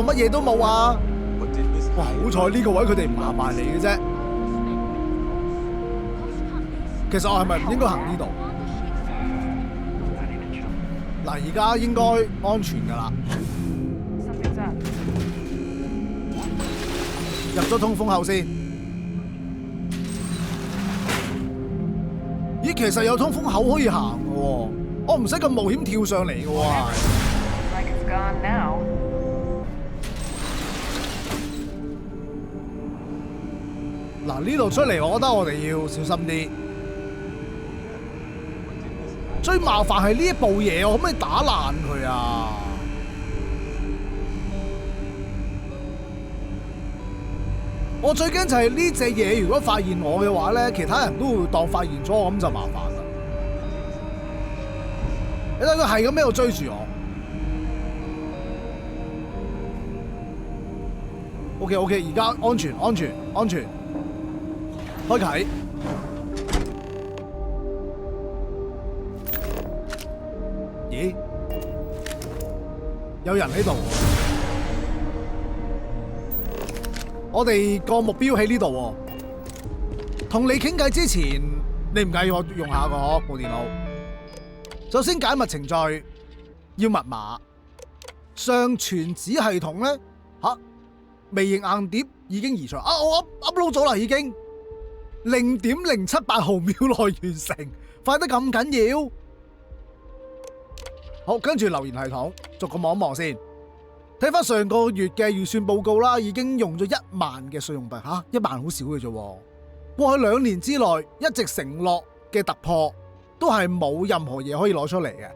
乜嘢都冇啊！哇，好彩呢個位佢哋唔行埋嚟嘅啫。其實我係咪唔應該行呢度？嗱，而家應該安全㗎啦。入咗通風口先。咦，其實有通風口可以行嘅喎，我唔使咁冒險跳上嚟嘅喎。嗱，呢度出嚟，我覺得我哋要小心啲。最麻煩係呢一部嘢，我可唔可以打爛佢啊？我最驚就係呢隻嘢，如果發現我嘅話咧，其他人都會當發現咗我，咁就麻煩啦。你睇佢係咁喺度追住我。OK， 而家安全。開啟。咦？有人喺度。我哋個目標喺呢度喎。同你傾偈之前，你唔介意我用下個部電腦？首先解密程序要密碼，上傳子系統咧微型硬碟已經移除我 upload 咗啦，已經0.078毫秒內完成，快得咁緊要。好，跟住留言系統逐個望一望先。睇翻上個月嘅預算報告啦，已經用咗1萬嘅信用幣1萬好少嘅啫。過去2年之內一直承諾嘅突破都係冇任何嘢可以攞出嚟嘅。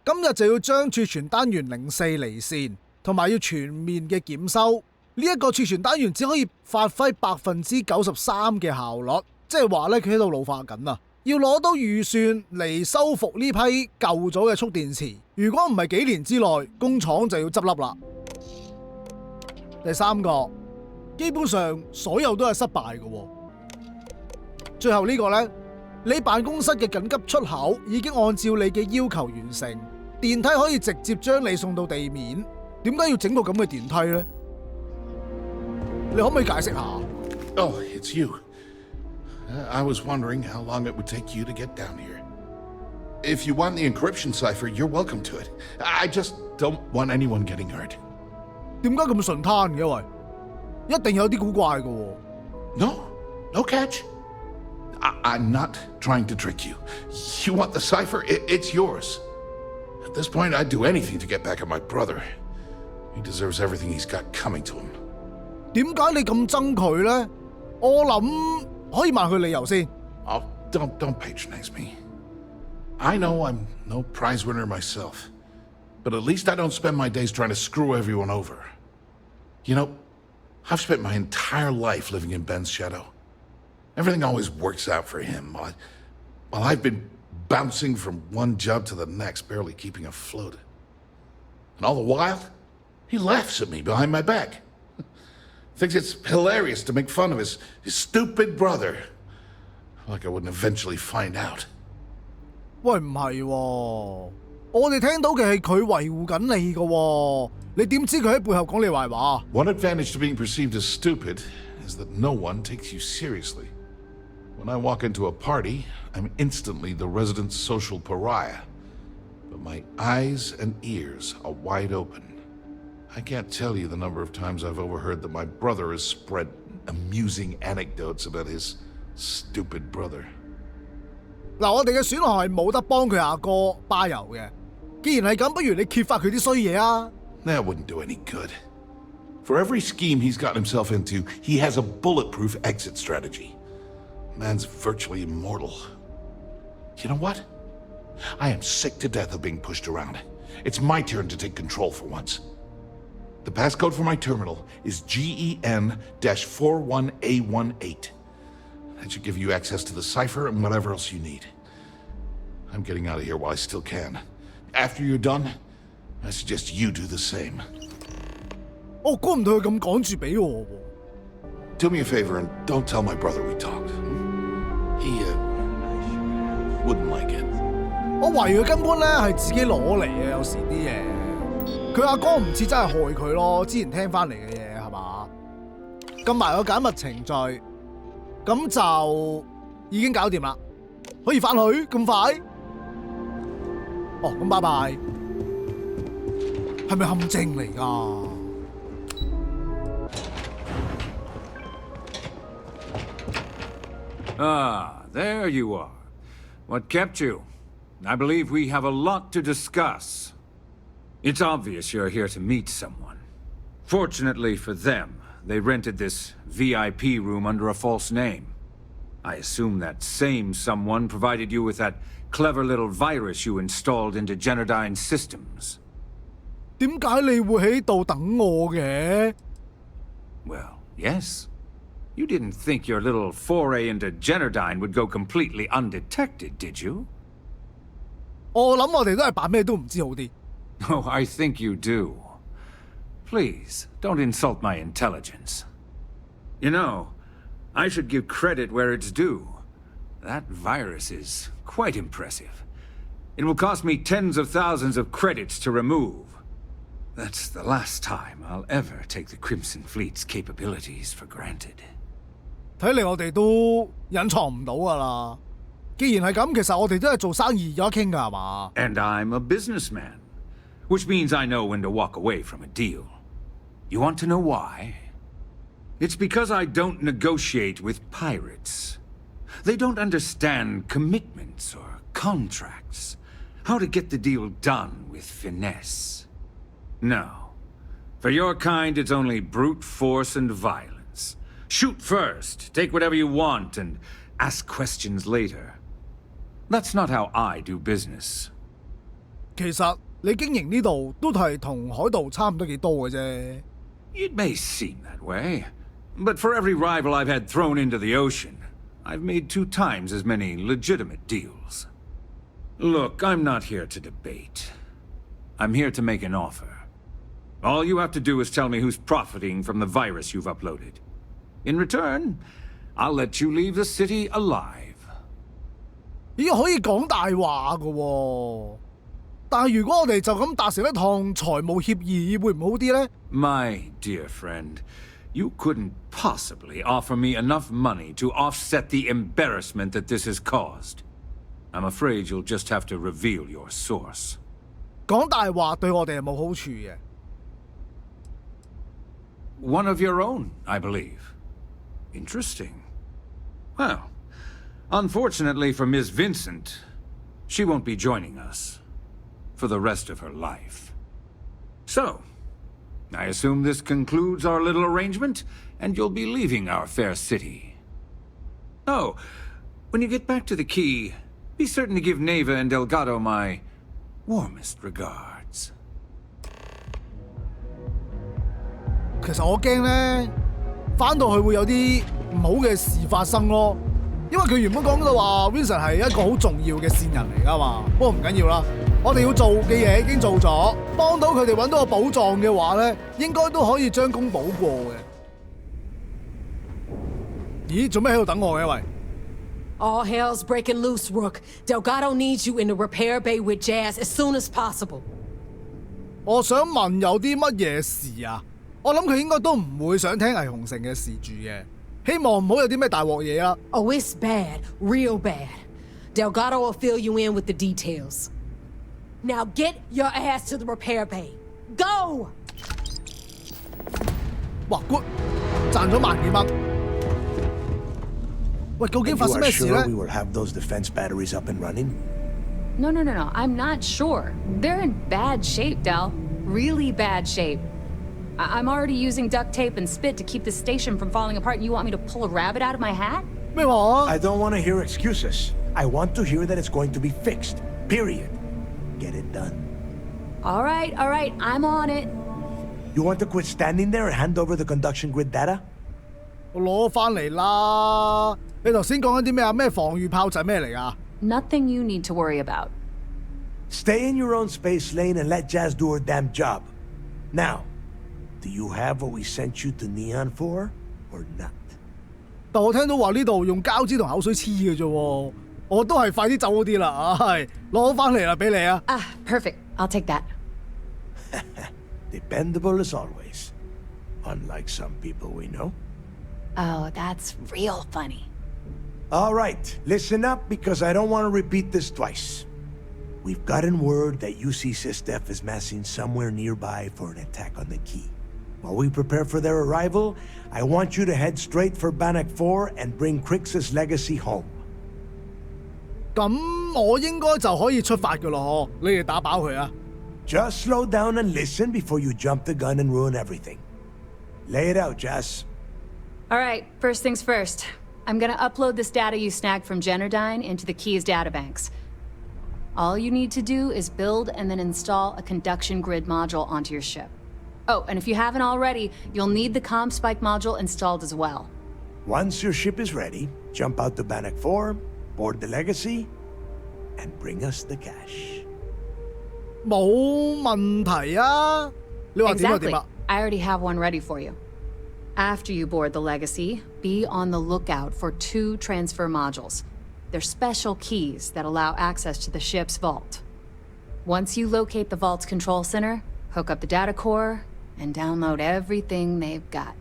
今日就要將儲存單元04離線，同埋要全面嘅檢修。呢一個儲存單元只可以發揮93%嘅效率，即係話咧佢喺度老化緊啊！要攞到預算嚟修復呢批舊咗嘅蓄電池，如果唔係幾年之內，工廠就要執笠啦。第3個，基本上所有都係失敗嘅。最後呢個呢，你辦公室嘅緊急出口已經按照你嘅要求完成，電梯可以直接將你送到地面，點解要整個咁嘅電梯呢？你可唔可以解釋下？ Oh, it's you. I was wondering how long it would take you to get down here. If you want the encryption cipher, you're welcome to it. I just don't want anyone getting hurt. 點解咁順攤嘅喂？一定有啲古怪嘅喎。No catch. I'm not trying to trick you. You want the cipher? It's yours. At this point, I'd do anything to get back at my brother. He deserves everything he's got coming to him. 點解你咁憎佢呢？我諗可以問佢理由先。Oh, don't patronize me. I know I'm no prize winner myself, but at least I don't spend my days trying to screw everyone over. You know, I've spent my entire life living in Ben's shadow. Everything always works out for him, while I've been bouncing from one job to the next, barely keeping afloat. And all the while, he laughs at me behind my back. Thinks it's hilarious to make fun of his stupid brother. Like I wouldn't eventually find out. 喂，唔係喎，我哋聽到嘅係佢維護緊你嘅喎，你點知佢喺背後講你壞話？ One advantage to being perceived as stupid is that no one takes you seriously. When I walk into a party, I'm instantly the resident social pariah. But my eyes and ears are wide open. I can't tell you the number of times I've overheard that my brother has spread amusing anecdotes about his stupid brother. 嗱，我哋嘅選項係冇得幫佢阿哥巴油嘅。既然係咁，不如你揭發佢啲衰嘢啊！ That wouldn't do any good. For every scheme he's gotten himself into, he has a bulletproof exit strategy. Man's virtually immortal. You know what? I am sick to death of being pushed around. It's my turn to take control for once. The passcode for my terminal is GEN-41A18. That should give you access to the cipher and whatever else you need. I'm getting out of here while I still can. After you're done, I suggest you do the same. 我估唔到佢咁趕住俾我喎。Do me a favor and don't tell my brother we talked. He wouldn't like it. 我懷疑佢根本咧係自己攞嚟嘅，有時啲嘢。佢阿哥唔似真係害佢咯，之前聽翻嚟嘅嘢係嘛？撳埋個解密程序，咁就已經搞掂啦，可以翻去咁快？哦，咁拜拜。係咪陷阱嚟㗎？ Ah, there you are. What kept you? I believe we have a lot to discuss. It's obvious you're here to meet someone. Fortunately for them, they rented this VIP room under a false name. I assume that same someone provided you with that clever little virus you installed into Jenardine's systems. 點解你會喺度等我嘅? Well, yes. You didn't think your little foray into Jenardine would go completely undetected, did you? 我諗我哋都係扮咩都唔知好啲。 Oh, I think you do. Please, don't insult my intelligence. You know, I should give credit where it's due. That virus is quite impressive. It will cost me tens of thousands of credits to remove. That's the last time I'll ever take the Crimson Fleet's capabilities for granted. 睇嚟我哋都隱藏唔到㗎啦。既然係咁，其實我哋都係做生意有得傾㗎係嘛？ And I'm a businessman, which means I know when to walk away from a deal. You want to know why? It's because I don't negotiate with pirates. They don't understand commitments or contracts, how to get the deal done with finesse. No. For your kind, it's only brute force and violence. Shoot first, take whatever you want, and ask questions later. That's not how I do business. 其實你經營呢度都係同海盜差唔多幾多嘅啫。It may seem that way, but for every rival I've had thrown into the ocean, I've made 2 times as many legitimate deals. Look, I'm not here to debate. I'm here to make an offer. All you have to do is tell me who's profiting from the virus you've uploaded. In return, I'll let you leave the city alive. 咦，可以講大話㗎喎，但係如果我哋就咁達成一趟財務協議，會唔好啲呢？ My dear friend, you couldn't possibly offer me enough money to offset the embarrassment that this has caused. I'm afraid you'll just have to reveal your source. 講大話對我哋係冇好處嘅。One of your own, I believe. Interesting. Well, unfortunately for Ms. Vincent, she won't be joining us for the rest of her life. So, I assume this concludes our little arrangement, and you'll be leaving our fair city. Oh, when you get back to the key, be certain to give Neva and Delgado my warmest regards. 其實我驚咧，返到去會有啲唔好嘅事發生咯。因為佢原本講到話 Vincent 係一個好重要嘅線人嚟㗎嘛。不過唔緊要啦，我哋要做嘅嘢已經做咗，幫到佢哋揾到個寶藏嘅話咧，應該都可以將功補過嘅。咦，做咩喺度等我嘅喂？ All hell's breaking loose, Rook. Delgado needs you in the repair bay with Jazz as soon as possible. 我想問有啲乜嘢事啊？我諗佢應該都唔會想聽霓虹城嘅事住嘅，希望唔好有啲咩大鑊嘢啦。Oh, it's bad, real bad. Delgado will fill you in with the details. Now get your ass to the repair bay. Go! 哇 ，good， 賺咗萬幾蚊。喂，究竟發生咩事咧 we will have those defense batteries up and running? No. I'm not sure. They're in bad shape, Del. Really bad shape. I'm already using duct tape and spit to keep the station from falling apart, and you want me to pull a rabbit out of my hat? 咩話 I don't want to hear excuses. I want to hear that it's going to be fixed. Period. Get it done. All right. I'm on it. You want to quit standing there and hand over the conduction grid data? 我攞翻嚟啦！你頭先講緊啲咩啊？咩防禦炮仔咩嚟㗎？ Nothing you need to worry about. Stay in your own space lane and let Jazz do her damn job. Now, do you have what we sent you to Neon for, or not? 但我聽到話呢度用膠紙同口水黐嘅啫喎，我都係快啲走嗰啲啦，係攞翻嚟啦，俾你啊！Perfect. I'll take that. Dependable as always. Unlike some people we know. Oh, that's real funny. All right, listen up because I don't want to repeat this twice. We've gotten word that UC Systef is massing somewhere nearby for an attack on the key. While we prepare for their arrival, I want you to head straight for Bannock 4 and bring Crix's legacy home. 咁我應該就可以出發㗎咯，你哋打飽佢啊！ Just slow down and listen before you jump the gun and ruin everything. Lay it out, Jess. All right, first things first. I'm gonna upload this data you snagged from Jenardine into the Key's databanks. All you need to do is build and then install a conduction grid module onto your ship. Oh, and if you haven't already, you'll need the comm spike module installed as well. Once your ship is ready, jump out to Bannock 4, board the legacy, and bring us the cash. 冇問題啊！你話點就點 Exactly. 啊 I already have one ready for you. After you board the Legacy, be on the lookout for 2 transfer modules. They're special keys that allow access to the ship's vault. Once you locate the vault's control center, hook up the data core, and download everything they've got.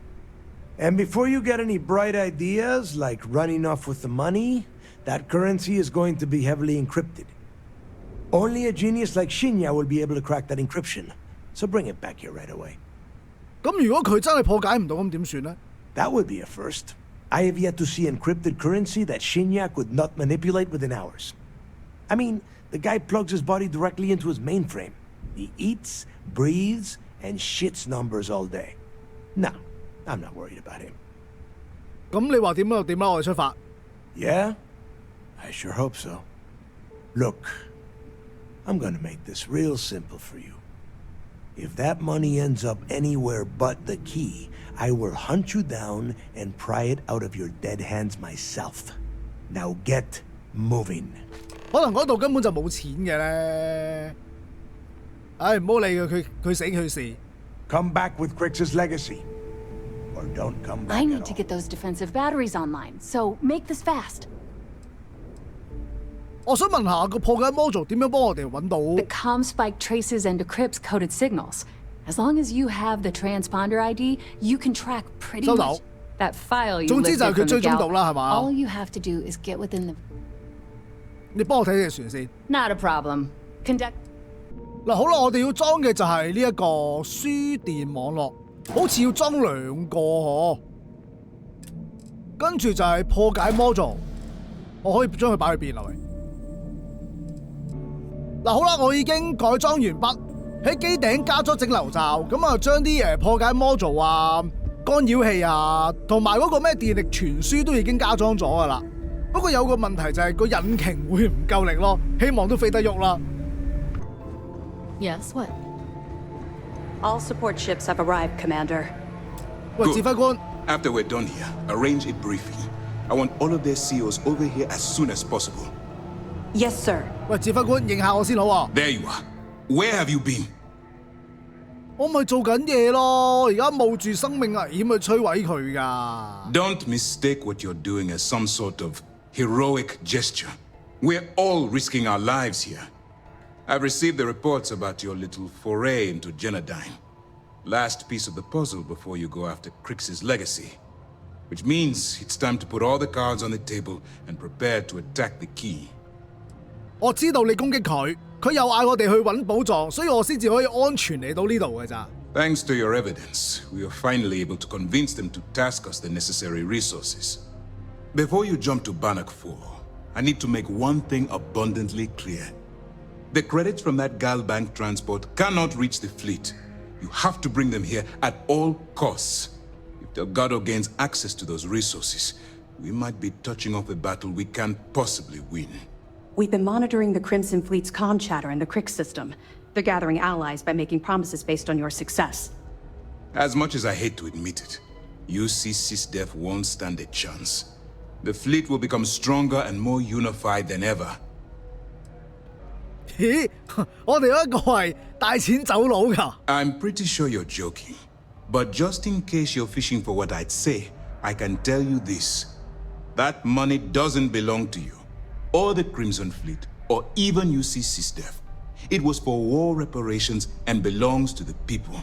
And before you get any bright ideas, like running off with the money, That currency is going to be heavily encrypted. Only a genius like Shinya will be able to crack that encryption. So bring it back here right away. 咁如果佢真係破解唔到，咁點算呢？ That would be a first. I have yet to see encrypted currency that Shinya could not manipulate within hours. I mean, the guy plugs his body directly into his mainframe. He eats, breathes, and shits numbers all day. No, I'm not worried about him. 咁你話點就點啦，我哋出發。Yeah? I sure hope so. Look, I'm gonna make this real simple for you. If that money ends up anywhere but the key, I will hunt you down and pry it out of your dead hands myself. Now get moving. 可能嗰度根本就冇錢嘅咧。唉，唔好理佢，佢死佢事。Come back with Crix's legacy. Or don't come back I at need to all. get those defensive batteries online, so make this fast. 我想問下個破解 module 點樣幫我哋揾到 The comm spike traces and decrypts coded signals. As long as you have the transponder ID, you can track pretty 收到 much that file you 總之就係 lifted 佢 from 追 the 蹤到啦，係 gal. 嘛？ All you have to do is get within the... 你幫我睇隻船先。 Not a problem. Conduct... 嗱好啦，我哋要裝嘅就係呢一個輸電網絡，好似要裝兩個嗬。跟住就係破解 module，我可以將佢擺去邊啊？喂！嗱好啦，我已經改裝完畢，喺機頂加咗整流罩，咁啊將啲破解 module 啊、干擾器啊，同埋嗰個咩電力傳輸都已經加裝咗噶啦。不過有個問題就係個引擎會唔夠力咯，希望都飛得喐啦。Yes, what? All support ships have arrived, Commander. 喂，指揮官。 After we're done here, arrange a briefing. I want all of their CEOs over here as soon as possible. Yes, sir. 喂，指揮官，應下我先好啊。 There you are. Where have you been? 我咪做緊嘢咯，而家冒住生命危險去摧毀佢㗎。 Don't mistake what you're doing as some sort of heroic gesture. We're all risking our lives here. I've received the reports about your little foray into Jenardine. Last piece of the puzzle before you go after Crix's legacy. Which means it's time to put all the cards on the table and prepare to attack the key. 我知道你攻擊佢，佢又嗌我哋去揾寶藏，所以我先至可以安全嚟到呢度嘅咋。 Thanks to your evidence, we were finally able to convince them to task us the necessary resources. Before you jump to Bannock 4, I need to make one thing abundantly clear. The credits from that Galbank transport cannot reach the fleet. You have to bring them here at all costs. If Delgado gains access to those resources, we might be touching off a battle we can't possibly win. We've been monitoring the Crimson Fleet's comm chatter in the Crick system. They're gathering allies by making promises based on your success. As much as I hate to admit it, UC SysDef won't stand a chance. The fleet will become stronger and more unified than ever. 咦？我哋有一個係帶錢走佬㗎。 I'm pretty sure you're joking. But just in case you're fishing for what I'd say, I can tell you this. That money doesn't belong to you, or the Crimson Fleet, or even UC SysDef. It was for war reparations and belongs to the people.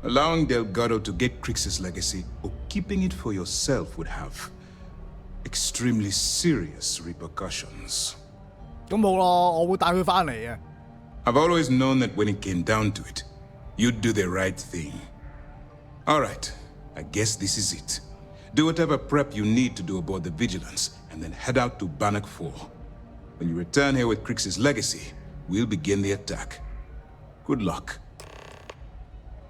Allowing Delgado to get Crix's legacy or keeping it for yourself would have extremely serious repercussions. 咁好咯，我會帶佢返嚟嘅。 I've always known that when it came down to it, you'd do the right thing. All right, I guess this is it. Do whatever prep you need to do aboard the Vigilance, and then head out to Bannock 4. When you return here with Crix's legacy, we'll begin the attack. Good luck.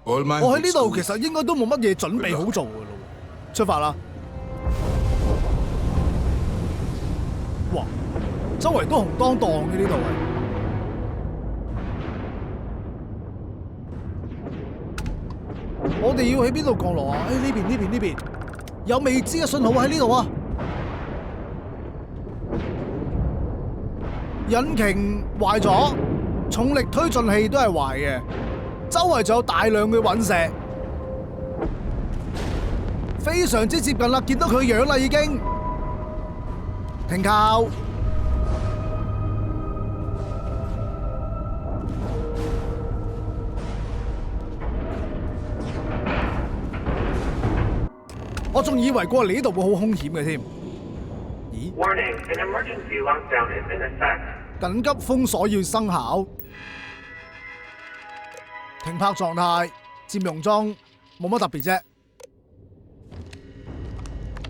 All my 我喺呢 hopes 度 go 其 with 實應該都冇乜嘢準備好做㗎咯。出發啦！哇，周圍都紅當當嘅呢度係。我哋要喺邊度降落啊？呢邊，有未知嘅信號喺呢度啊！引擎壞咗，重力推進器都係壞嘅，周圍仲有大量嘅隕石，非常之接近啦，見到佢樣啦已經。停靠。我仲以為過嚟呢度會好兇險嘅添。咦？ Warning, an emergency lockdown is in effect. 緊急封鎖要生效。停泊狀態，佔用中，冇乜特別啫。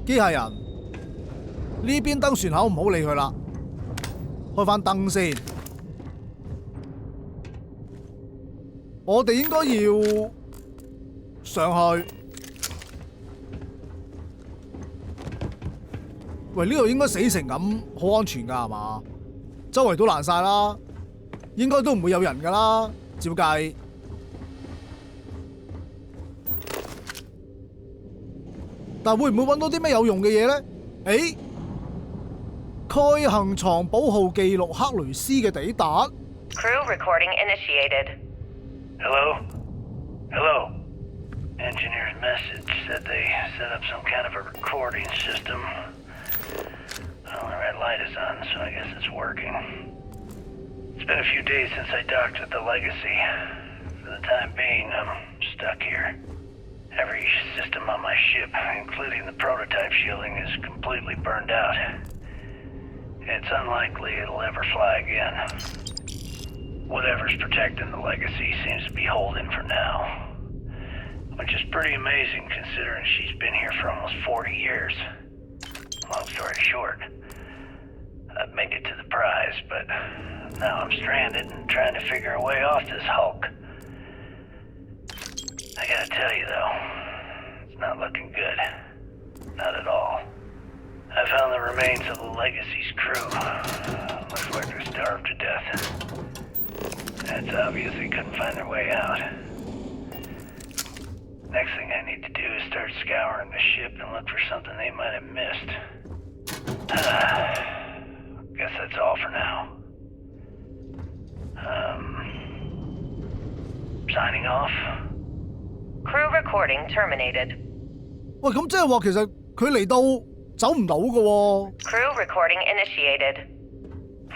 機械人，呢邊燈船口唔好理佢啦，開返燈先。我哋應該要上去。喂，呢度應該死成咁，好安全㗎係嘛？周圍都爛晒啦，應該都唔會有人㗎啦，照計。但會唔會揾到啲咩有用嘅嘢咧？誒，蓋行藏寶號記錄克雷斯嘅抵達。Crew recording initiated. Hello? Hello? Engineer's message said they set up some kind of a recording system. Well, the red light is on, so I guess it's working. It's been a few days since I docked at the Legacy. For the time being, I'm stuck here. Every system on my ship, including the prototype shielding, is completely burned out. It's unlikely it'll ever fly again. Whatever's protecting the Legacy seems to be holding for now. Which is pretty amazing considering she's been here for almost 40 years. Long story short, I'd make it to the prize, but now I'm stranded and trying to figure a way off this hulk. I gotta tell you though, it's not looking good. Not at all. I found the remains of the Legacy's crew. Looks like they're starved to death. It's obvious they couldn't find their way out. Next thing I need to do is start scouring the ship and look for something they might have missed. Guess that's all for now. Signing off. Crew recording terminated. 喂，咁即係話其實佢嚟到走唔到㗎喎。Crew recording initiated.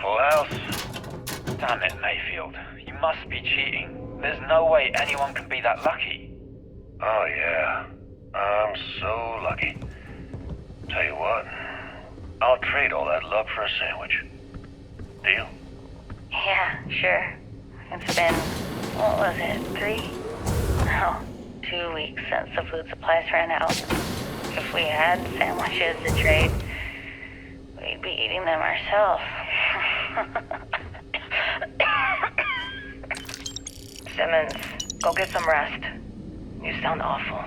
Full house. Damn it, Mayfield. You must be cheating. There's no way anyone can be that lucky. Oh yeah, I'm so lucky. Tell you what, I'll trade all that luck for a sandwich. Deal? Yeah, sure. It's been, what was it, 2 weeks since the food supplies ran out. If we had sandwiches to trade, we'd be eating them ourselves. Simmons, go get some rest. You sound awful.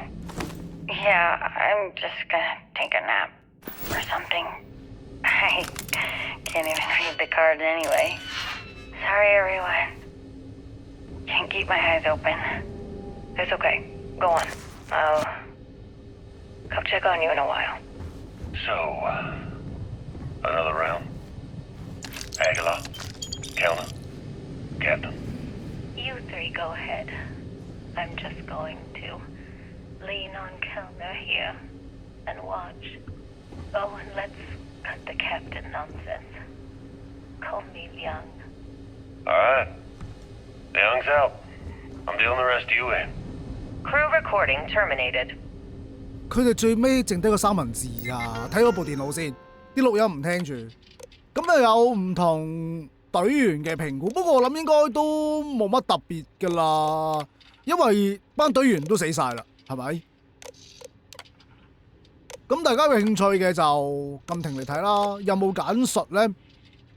Yeah, I'm just gonna take a nap or something. I can't even read the cards anyway. Sorry, everyone. Can't keep my eyes open. It's okay. Go on. I'll come check on you in a while. So, another round? Aguilar? Kellner? Captain? You three go ahead. I'm just going to lean on Kellner here and watch. Oh, and let's cut the captain nonsense. Call me Liang. Alright. Liang's out. I'm dealing the rest of you in. Crew recording terminated. 佢哋最尾剩低個三文治啊！睇嗰部電腦先，啲錄音唔聽住。咁又有唔同隊員嘅評估，不過我諗應該都冇乜特別㗎啦，因為班隊員都死晒啦，係咪？咁大家有興趣嘅就撳停嚟睇啦。有冇簡述咧？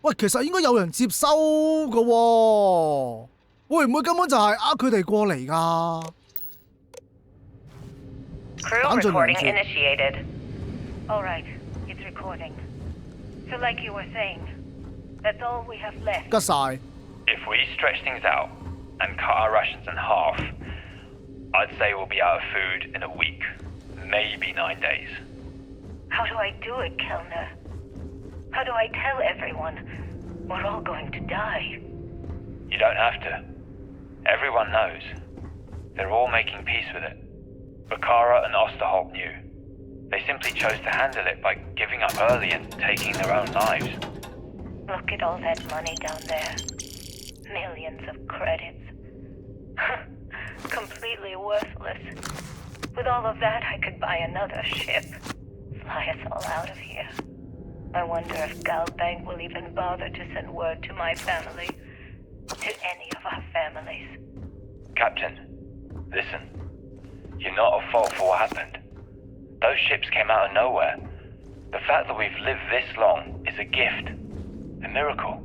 喂，其實應該有人接收㗎喎，會唔會根本就係佢哋過嚟㗎？ Crew recording initiated. All right, it's recording. So like you were saying, that's all we have left. 吉晒。If we stretch things out and cut our rations in half, I'd say we'll be out of food in a week, maybe 9 days. How do I do it, Kellner? How do I tell everyone we're all going to die? You don't have to. Everyone knows. They're all making peace with it. Bakara and Osterholt knew. They simply chose to handle it by giving up early and taking their own lives. Look at all that money down there. Millions of credits. Completely worthless. With all of that, I could buy another ship. Fly us all out of here. I wonder if Galbank will even bother to send word to my family. To any of our families. Captain, listen. You're not at fault for what happened. Those ships came out of nowhere. The fact that we've lived this long is a gift. A miracle.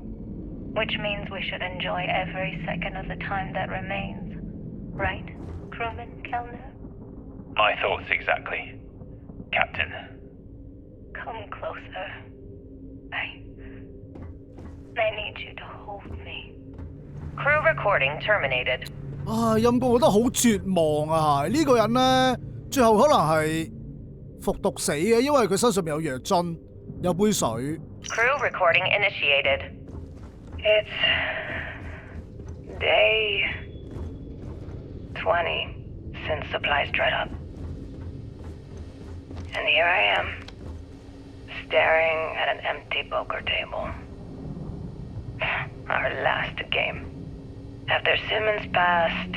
Which means we should enjoy every second of the time that remains. Right, crewman Kellner? My thoughts exactly. Captain. Come closer. I need you to hold me. Crew recording terminated. 陰公，我覺得好絕望啊！呢個人咧，最後可能係服毒死嘅，因為佢身上面有藥樽，有杯水。Crew recording initiated. It's day 20 since supplies dried up. And here I am, staring at an empty poker table. Our last game. After Simmons passed,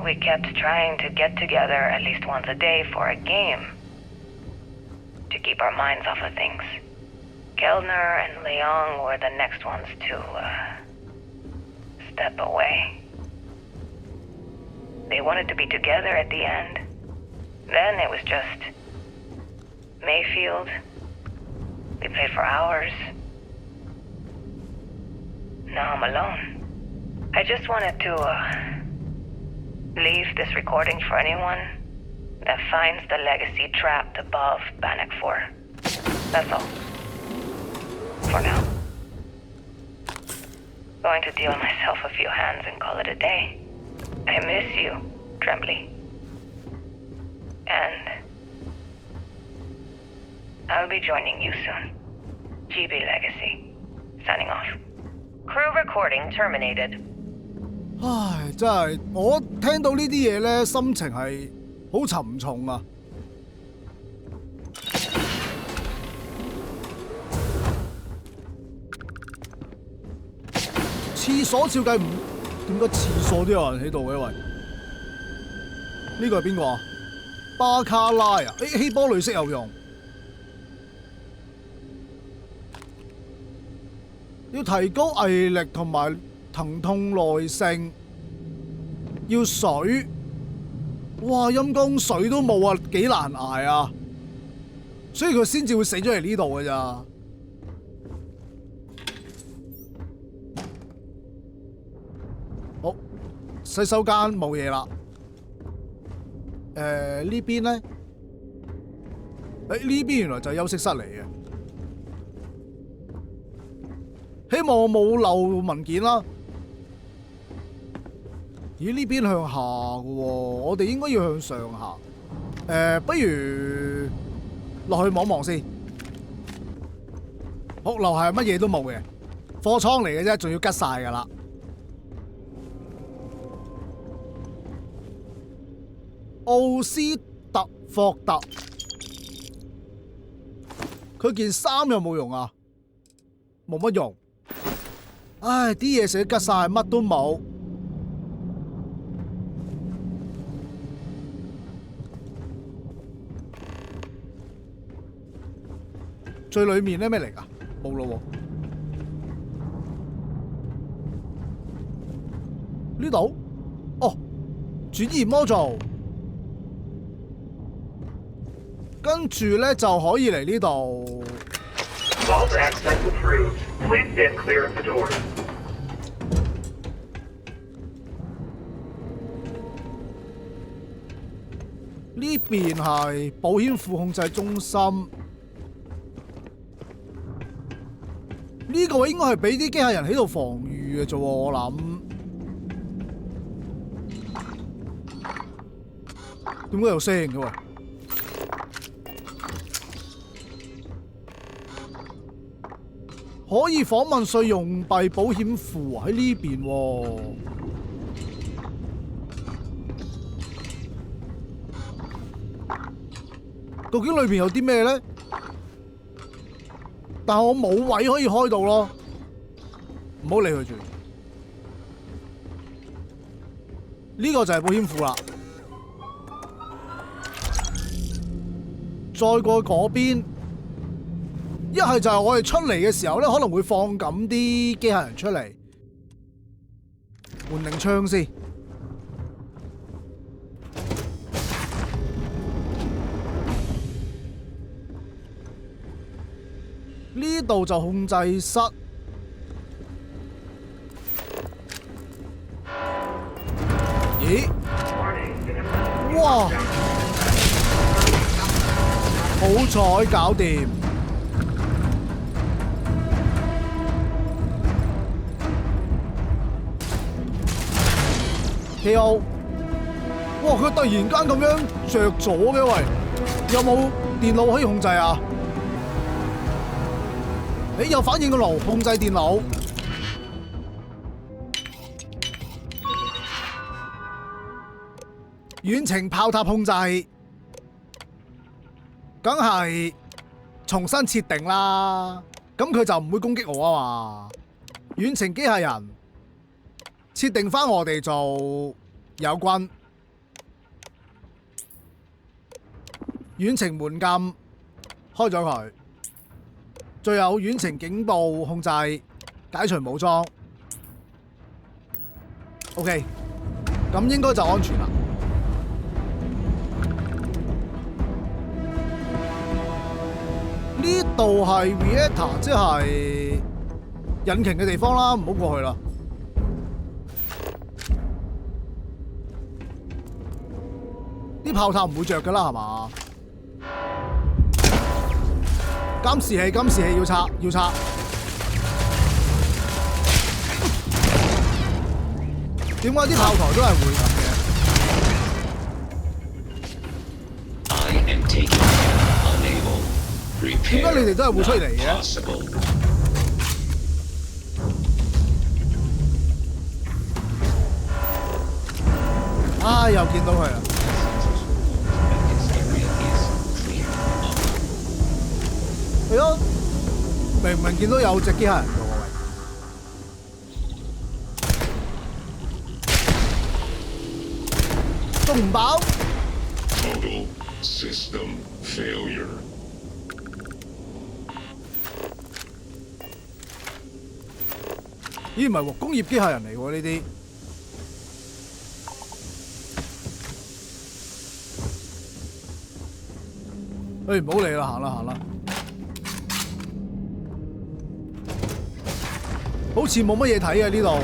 we kept trying to get together at least once a day for a game. To keep our minds off of things. Kellner and Leong were the next ones to, step away. They wanted to be together at the end. Then it was just Mayfield. They played for hours. Now I'm alone. I just wanted to, leave this recording for anyone that finds the legacy trapped above Bannock 4. That's all. For now. Going to deal myself a few hands and call it a day. I miss you, Trembly. And I'll be joining you soon. GB Legacy. Signing off. Crew recording terminated. 唉，真係我聽到呢啲嘢咧，心情係好沉重啊！廁所照計唔點解廁所都有人喺度嘅？喂，呢個係邊個啊？巴卡拉啊？希波女式有用。要提高毅力同埋疼痛耐性，要水。哇！陰公水都冇啊，幾難捱啊！所以佢先至會死咗嚟呢度嘅咋。好，洗手間冇嘢啦。呢邊咧？呢邊原來就係休息室嚟嘅。希望我冇漏文件啦。咦？呢邊向下嘅喎，我哋應該要向上下。不如落去望望先。好，樓下乜嘢都冇嘅，貨倉嚟嘅啫，仲要吉晒㗎啦。奧斯特霍特，佢件衫有冇用啊？冇乜用。唉，啲嘢食都吉晒，乜都冇。最裏面咧咩嚟㗎？冇咯喎。呢度？哦，轉移module。跟住咧就可以嚟呢度。Vault access approved. Please stand clear of the door. 呢邊係保險庫控制中心。呢個應該係俾啲機械人喺度防禦嘅啫喎，我諗。點解有聲嘅喎？可以訪問信用幣保險庫喺呢邊喎。究竟裏邊有啲咩咧？但係我冇位可以開到咯，唔好理佢住。呢個就係保險庫啦。再過去嗰邊一係就係我哋出嚟嘅時候咧，可能會放緊啲機械人出嚟。換定槍先。呢度就控制室。咦？哇！好彩搞掂。KO！ 哇！佢突然間咁樣着咗嘅喂，有冇電腦可以控制啊？誒，有反應嘅爐，控制電腦。遠程炮塔控制，梗係重新設定啦。咁佢就唔會攻擊我啊嘛。遠程機械人設定返我哋做友軍。遠程門禁開咗佢，最有遠程警報控制，解除武裝。OK， 咁應該就安全啦。呢度係 reactor， 即係引擎嘅地方啦，唔好過去啦。啲炮塔唔會着噶啦，係嘛？監視器，監視器要拆，要拆。點解啲炮台都係會咁嘅？ 點解你哋都係會出嚟嘅？啊！又見到佢啦！係咯，明明見到有隻機械人嘅喎，喂，仲唔飽 ？Total system failure。咦，唔係喎，工業機械人嚟喎呢啲。唔好理啦，行啦行啦。好似冇乜嘢睇啊呢度，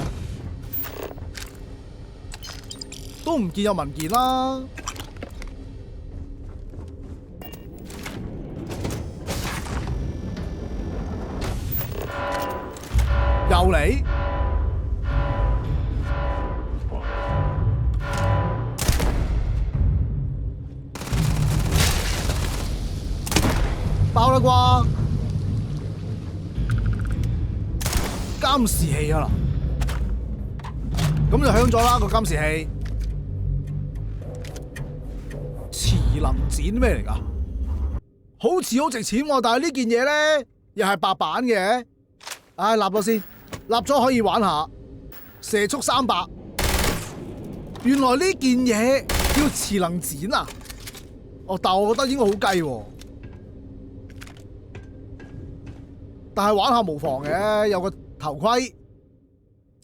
都唔見有文件啦。又嚟？爆啦啩！監視器啊啦，咁就響咗啦個監視器。磁能剪咩嚟㗎？好似好值錢喎，但係呢件嘢咧又係白板嘅。唉，立咗先，立咗可以玩下。射速300，原來呢件嘢叫磁能剪啊！哦，但係我覺得應該好雞喎。但係玩下無妨嘅，有個頭盔，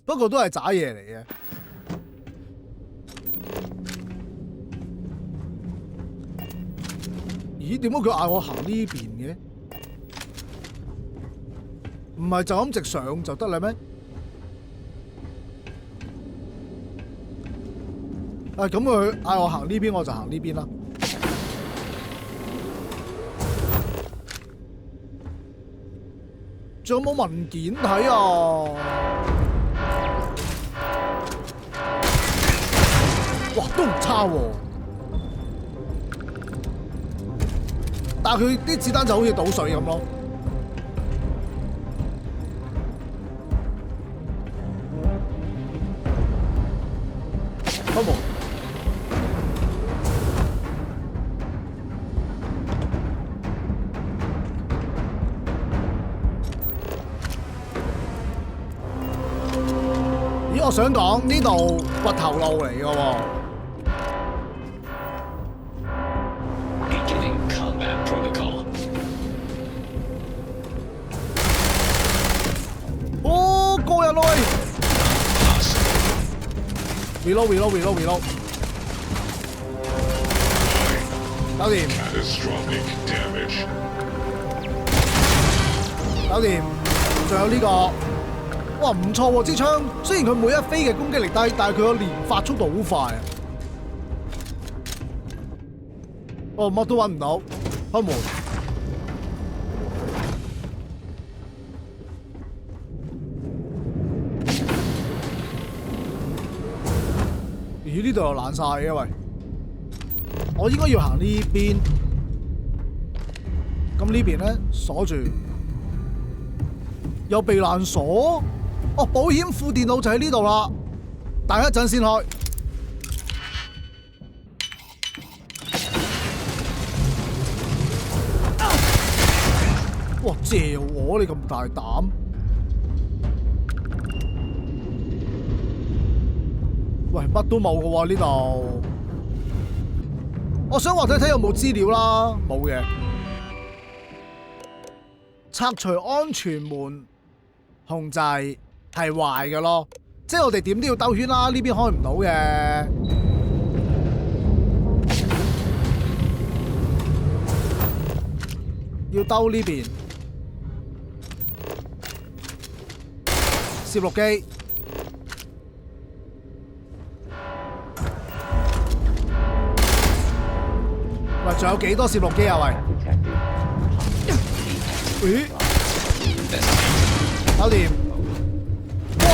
不過都係渣嘢嚟嘅。咦？點解佢嗌我行呢邊嘅？唔係就咁直上就得啦咩？咁佢嗌我行呢邊，我就行呢邊啦。仲有冇文件睇啊？哇，都唔差喎！但係佢啲子彈就好似倒水咁咯。開門。我想講呢度掘頭路嚟嘅喎。咯喂 ！reload， 搞掂，搞掂，仲有呢個，哇唔錯喎支槍，雖然佢每一飛嘅攻擊力低，但係佢個連發速度好快啊！哦，乜都揾唔到，開門。咦？呢度又爛晒嘅喂！我應該要行呢邊，咁呢邊咧鎖住，有避難所。哦，保險庫電腦就喺呢度啦，等一陣先開。哇！謝我你咁大膽！喂，乜都冇嘅喎呢度。我想話睇有冇資料啦，冇嘅。拆除安全門控制係壞嘅咯，即係我哋點都要兜圈啦，呢邊開唔到嘅。要兜呢邊。攝錄機。喂，仲有幾多攝錄機啊？喂，咦？搞掂！哇！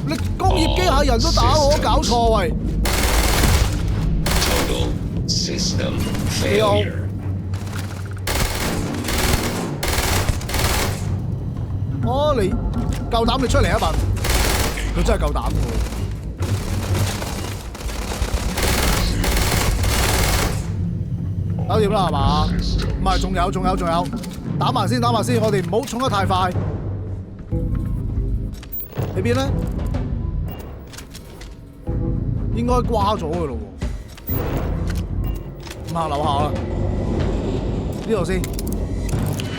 你工業機械人都打我，搞錯喂！ Total system failure. 哦，你夠膽你出嚟一問，佢真係夠膽喎！搞掂啦係嘛？唔係，仲有，打埋先，我哋唔好衝得太快。喺邊咧？應該瓜咗嘅咯喎。咁樓下啦，呢度先。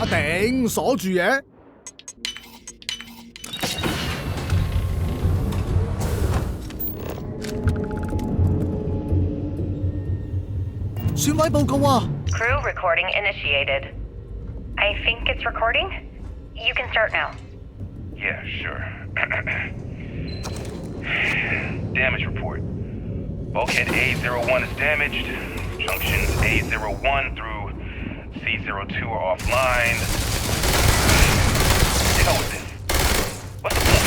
啊頂，鎖住嘅。選位報告啊 Crew recording initiated. I think it's recording. You can start now. Yeah, sure. Damage report. Bulkhead A01 is damaged. Junctions A01 through C02 are offline. The hell with this? What's the point?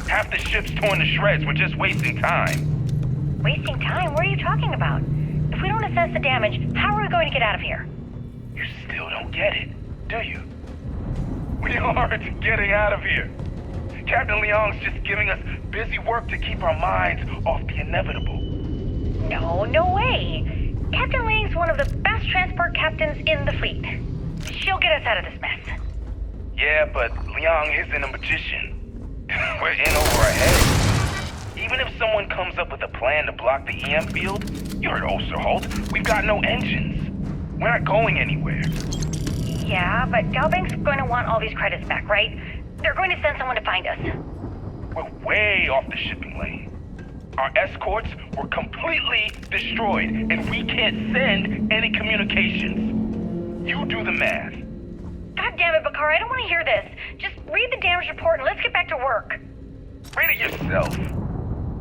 Half the ship's torn to shreds. We're just wasting time. Wasting time? What are you talking about? If we don't assess the damage, how are we going to get out of here? You still don't get it, do you? We aren't getting out of here. Captain Leong's just giving us busy work to keep our minds off the inevitable. No way. Captain Leong's one of the best transport captains in the fleet. She'll get us out of this mess. Yeah, but Leong isn't a magician. We're in over our heads. Even if someone comes up with a plan to block the EM field, you're at Osterholt. We've got no engines. We're not going anywhere. Yeah, but Galbank's going to want all these credits back, right? They're going to send someone to find us. We're way off the shipping lane. Our escorts were completely destroyed, and we can't send any communications. You do the math. God damn it, Bakar, I don't want to hear this. Just read the damage report and let's get back to work. Read it yourself.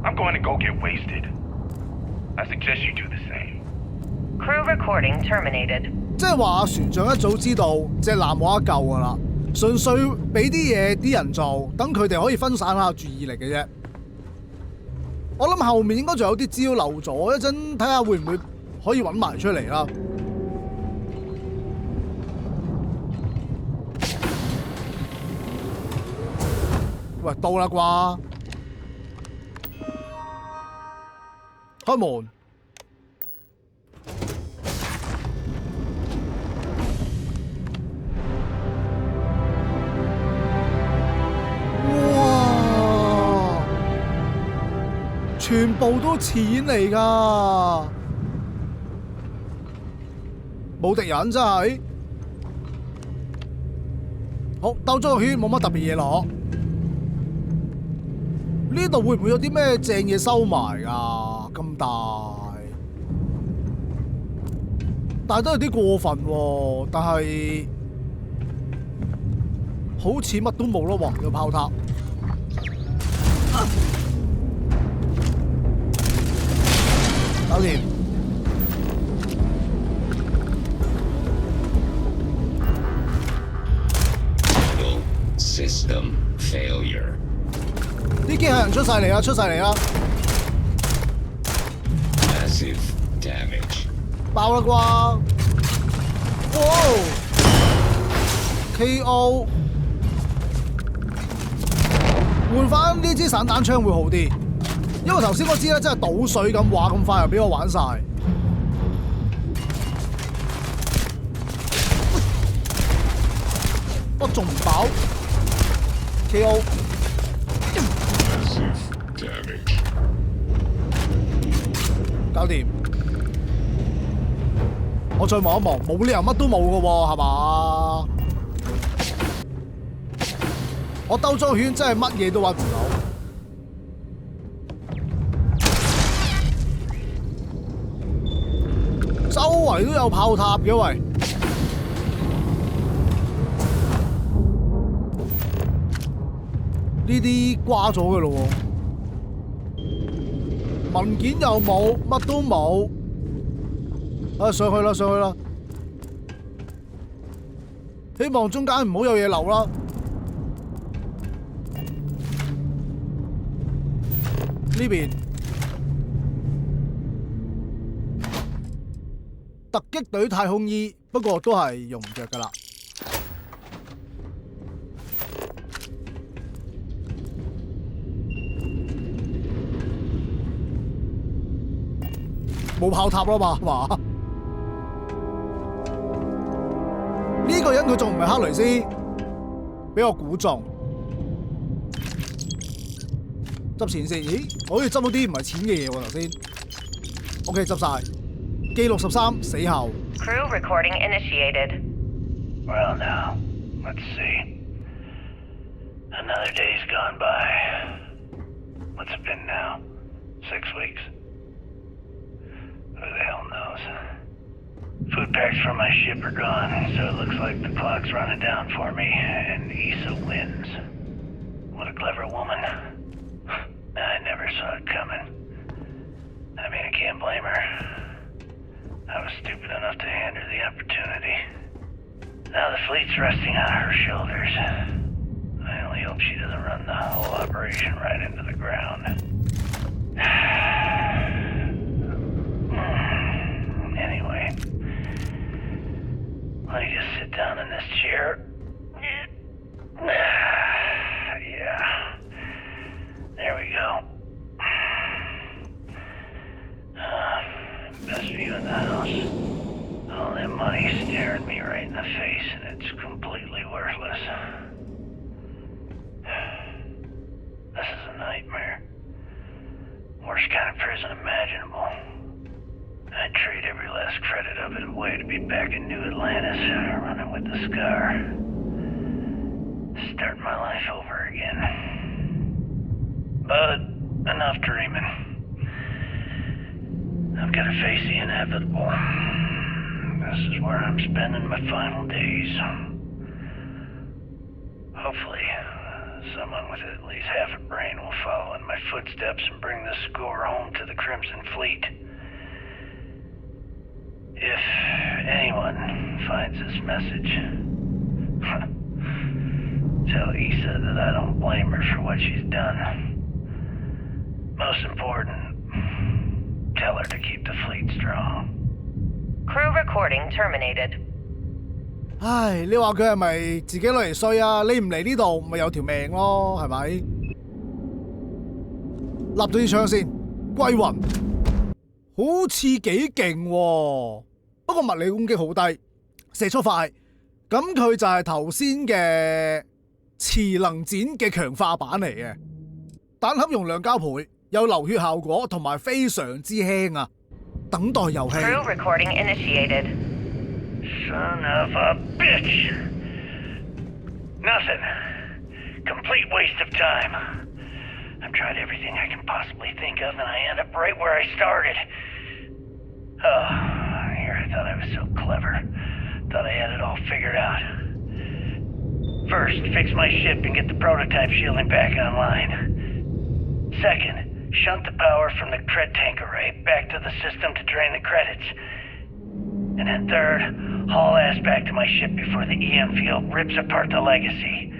I'm going to go get wasted. I suggest you do the same. Crew recording terminated. 即係話船長一早知道隻艦冇得救㗎啦，純粹俾啲嘢啲人做，等佢哋可以分散下注意力嘅啫。我諗後面應該仲有啲資料漏咗，一陣睇下會唔會可以揾埋出嚟啦。喂，到啦啩？開門。哇！全部都錢嚟㗎，冇敵人真係。好，兜咗個圈，冇乜特別嘢攞。呢度會唔會有啲咩正嘢收埋啊？咁大，但係都有啲過分喎。但係好似乜都冇咯喎，有炮塔。搞掂。System failure. 啲機械人出晒嚟啦！出晒嚟啦！ Massive damage. 爆啦啩！哇 ！KO 換翻呢支散彈槍會好啲，因為頭先嗰支咧真係倒水咁話咁快就俾我玩晒。我仲唔飽 ？KO。搞掂，我再望一望，冇理由乜都冇㗎喎，係嘛？我兜咗圈真係乜嘢都揾唔到，周圍都有炮塔嘅喂。呢啲瓜咗嘅咯喎。文件又冇，乜都冇。啊，上去啦，上去啦！希望中間唔好有嘢漏啦。呢邊突擊隊太空衣，不過都係用唔着噶啦。冇炮塔啦嘛？呢個人佢仲唔係克雷斯？俾我估中。執錢先，咦？我好似執到啲唔係錢嘅嘢喎頭先。OK， 執晒。記錄13死後。Crew recording initiated. Well now, let's see. Another day's gone by. What's it been now? 6 weeks? Who the hell knows? Food packs from my ship are gone, so it looks like the clock's running down for me, and Issa wins. What a clever woman. I never saw it coming. I mean, I can't blame her. I was stupid enough to hand her the opportunity. Now the fleet's resting on her shoulders. I only hope she doesn't run the whole operation right into the ground. Anyway, let me just sit down in this chair. Yeah. There we go. Best view in the house. All that money staring me right in the face, and it's completely worthless. This is a nightmare. Worst kind of prison imaginable. I'd trade every last credit of it away to be back in New Atlantis, running with the Scar. Start my life over again. But enough dreaming. I've got to face the inevitable. This is where I'm spending my final days. Hopefully, someone with at least half a brain will follow in my footsteps and bring the score home to the Crimson Fleet. If anyone finds this message, tell Issa that I don't blame her for what she's done. Most important, tell her to keep the fleet strong. Crew recording terminated. 唉，你話佢係咪自己攞嚟衰啊？你唔嚟呢度，咪有條命咯，係咪？立咗啲槍先，歸魂，好似幾勁喎。不過物理攻擊好低，射速快，咁佢就係頭先嘅磁能剪嘅強化版嚟嘅。彈盒容量加倍，有流血效果，同埋非常之輕啊！等待遊戲。Crew recording initiated. Son of a bitch! Nothing. Complete waste of time. I've tried everything I can possibly think of, and I end up right where I started. Oh, here I thought I was so clever. Thought I had it all figured out. First, fix my ship and get the prototype shielding back online. Second, shunt the power from the cred tank array back to the system to drain the credits. And then third, haul ass back to my ship before the EM field rips apart the legacy.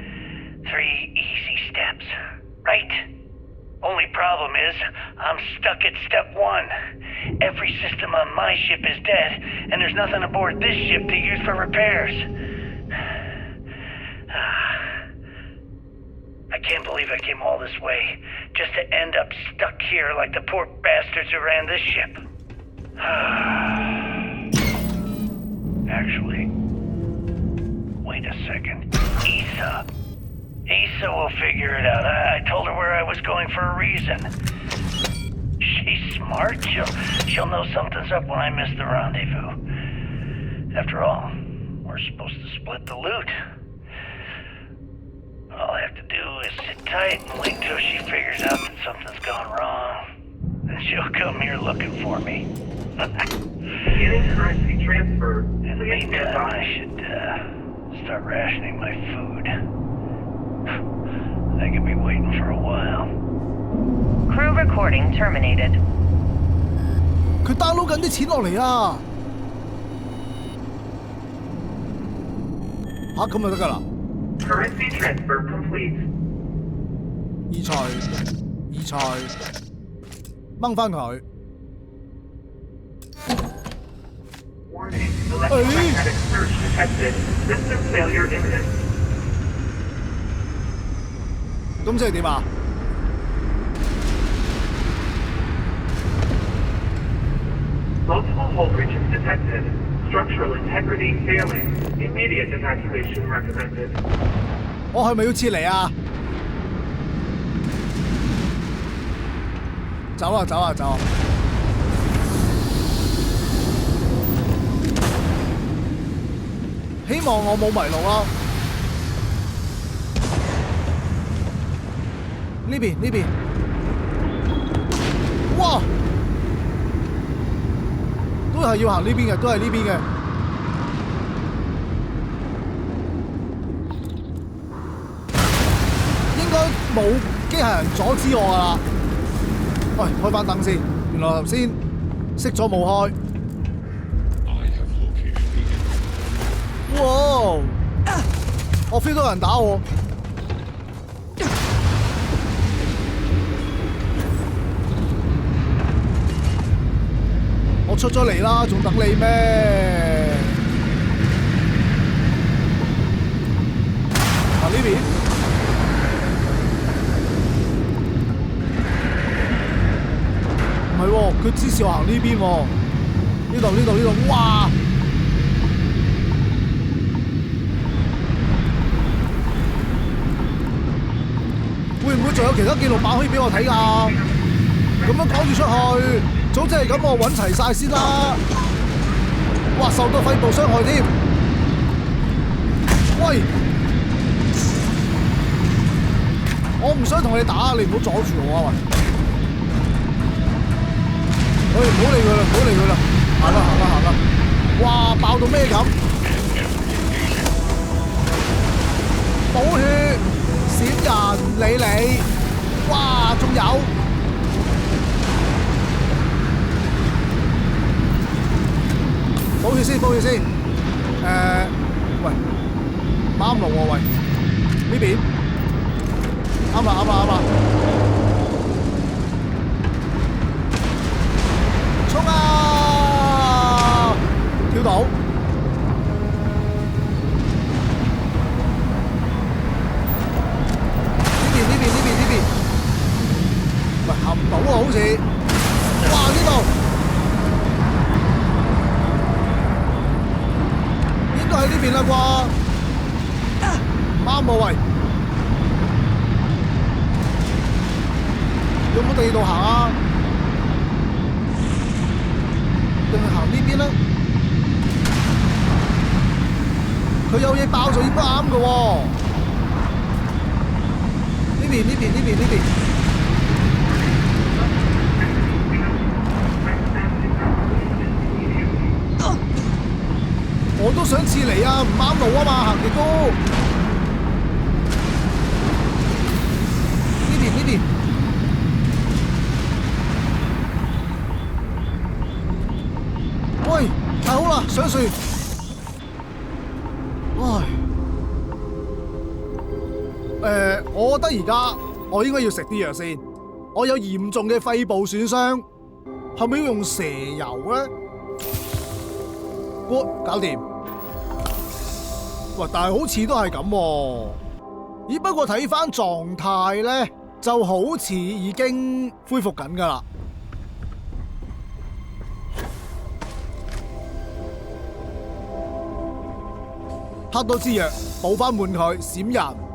3 easy steps, right? Only problem is, I'm stuck at step 1. Every system on my ship is dead, and there's nothing aboard this ship to use for repairs. I can't believe I came all this way, just to end up stuck here like the poor bastards who ran this ship. Actually, wait a second. Issa will figure it out. I told her where I was going for a reason. She's smart. She'll know something's up when I miss the rendezvous. After all, we're supposed to split the loot. All I have to do is sit tight and wait till she figures out that something's gone wrong. Then she'll come here looking for me. Beginning currency transfer. In the meantime, I should start rationing my food. I could be waiting for a while. Crew recording terminated. 佢 download 緊啲錢落嚟啊！嚇咁就得㗎啦。Currency transfer complete. 移財，掹翻佢。Warning, electromagnetic surge detected. System failure imminent. 咁即係點啊？ Multiple hull breaches detected. Structural integrity failing. Immediate evacuation recommended. 我係咪要撤離啊？走啊！希望我冇迷路啦。呢邊。哇！都係要行呢邊嘅，都係呢邊嘅。應該冇機械人阻止我㗎啦。喂，開翻燈先。原來頭先熄咗冇開。哇！我 feel 到有人打我。我出咗嚟啦，仲等你咩？行呢邊。唔係喎，佢指示我行呢邊喎。呢度，哇！會唔會仲有其他記錄板可以俾我睇㗎？咁樣趕住出去，早知係咁，我揾齊晒先啦。哇，受到肺部傷害添。喂，我唔想同你打，你唔好阻住我啊！喂，唔好理佢啦，行啦。哇，爆到咩咁？補血，閃人理你。哇，仲有。補血先。喂，啱路喎，喂，呢邊，啱啦。衝啊！跳到。呢邊。喂，行唔到喎，好似。哇！呢度。應該喺呢邊啦啩？啱喎，喂。有冇第二度行啊？定係行呢邊咧？佢有嘢爆就應該啱嘅喎。呢邊。我都想撤離啊，唔啱路啊嘛，行極都。呢邊。喂，太好啦，上船。我覺得而家我應該要食啲藥先。我有嚴重嘅肺部損傷，係咪要用蛇油咧？搞掂。喂，但係好似都係咁喎。咦？不過睇翻狀態咧，就好似已經恢復緊㗎啦。黑多支藥，補翻滿佢，閃人。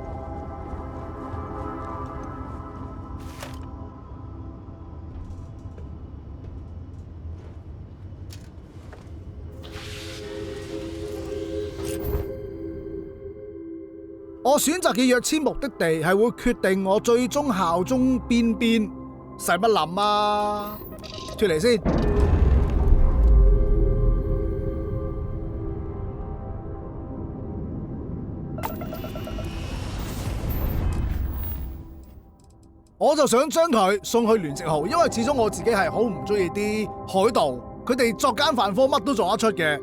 我選擇嘅躍遷目的地係會決定我最終效忠邊，使乜諗啊？脫離先。我就想將佢送去聯席號，因為始終我自己係好唔中意啲海盜，佢哋作奸犯科乜都做得出嘅。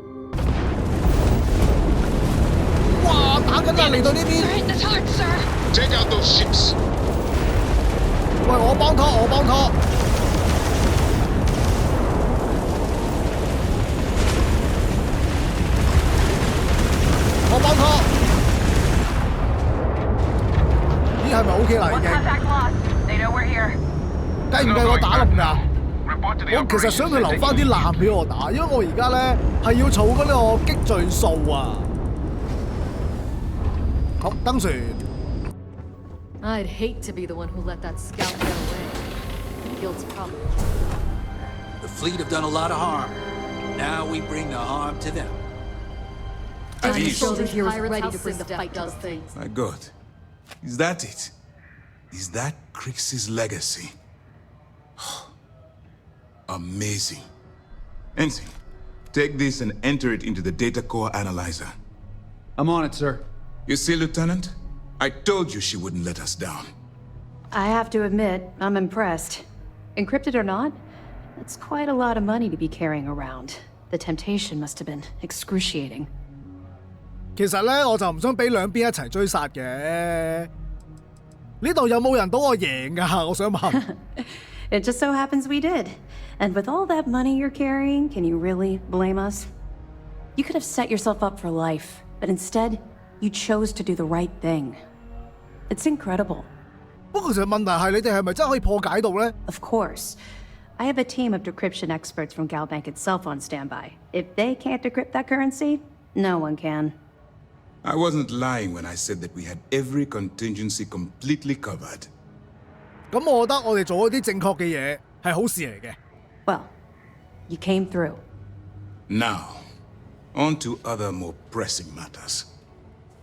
哇！打緊啦，嚟到呢邊。Take out those ships. 喂，我幫拖。咦，係咪 OK 啦已經？計唔計我打冧㗎？我其實想佢留翻啲艦俾我打，因為我而家咧係要儲嗰個擊墜數啊。好，登船。I'd hate to be the one who let that scout get away. Guilt's probably. The fleet have done a lot of harm. Now we bring the harm to them. Soldiers here is ready to bring the fight to the things. My God, is that it? Is that Crix's legacy? Amazing. Ensign, take this and enter it into the data core analyzer. I'm on it, sir. You see, Lieutenant? I told you she wouldn't let us down. I have to admit, I'm impressed. Encrypted or not, that's quite a lot of money to be carrying around. The temptation must have been excruciating. 其實咧，我就唔想俾兩邊一齊追殺嘅。呢度有冇人賭我贏㗎？我想問。It just so happens we did. And with all that money you're carrying, can you really blame us? You could have set yourself up for life, but instead, you chose to do the right thing. It's incredible. 不過其實問題係你哋係咪真係可以破解到咧？ Of course. I have a team of decryption experts from Galbank itself on standby. If they can't decrypt that currency, no one can. I wasn't lying when I said that we had every contingency completely covered. 咁我覺得我哋做一啲正確嘅嘢係好事嚟嘅。Well, you came through. Now, on to other more pressing matters.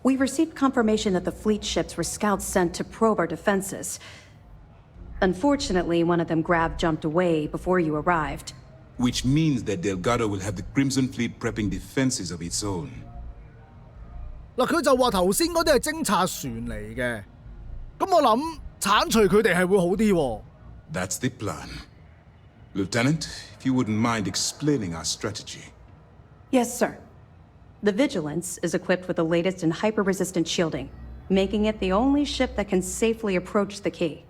We received confirmation that the fleet ships were scouts sent to probe our defenses. Unfortunately, one of them jumped away before you arrived. Which means that Delgado will have the Crimson Fleet prepping defenses of its own. 嗱，佢就話頭先嗰啲係偵察船嚟嘅，咁我諗剷除佢哋係會好啲喎。That's the plan. Lieutenant, if you wouldn't mind explaining our strategy. Yes, sir. The Vigilance is equipped with the latest in hyper-resistant shielding, making it the only ship that can safely approach the key.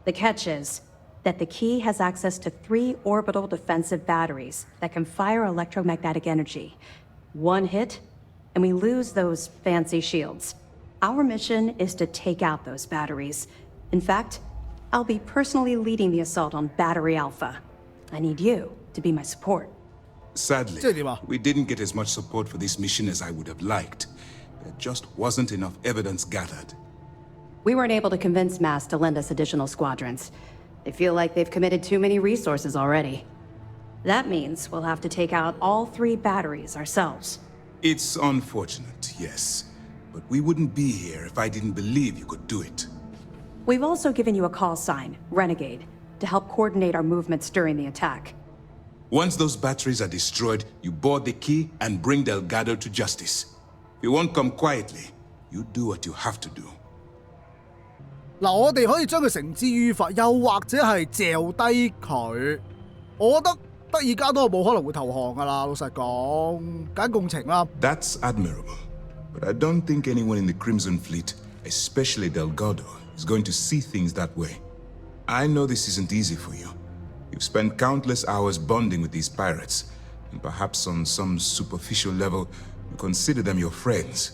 The catch is that the key has access to 3 orbital defensive batteries that can fire electromagnetic energy. One hit, and we lose those fancy shields. Our mission is to take out those batteries. In fact, I'll be personally leading the assault on Battery Alpha. I need you to be my support. Sadly, we didn't get as much support for this mission as I would have liked. There just wasn't enough evidence gathered. We weren't able to convince MASS to lend us additional squadrons. They feel like they've committed too many resources already. That means we'll have to take out all 3 batteries ourselves. It's unfortunate, yes. But we wouldn't be here if I didn't believe you could do it. We've also given you a call sign, Renegade, to help coordinate our movements during the attack. Once those batteries are destroyed, you board the key and bring Delgado to justice. If you won't come quietly, you do what you have to do. 嗱，我哋可以將佢繩之於法，又或者係嚼低佢。我覺得德爾加多冇可能會投降噶啦，老實講，揀共情啦。That's admirable, but I don't think anyone in the Crimson Fleet, especially Delgado, is going to see things that way. I know this isn't easy for you. You've spent countless hours bonding with these pirates, and perhaps on some superficial level, you consider them your friends.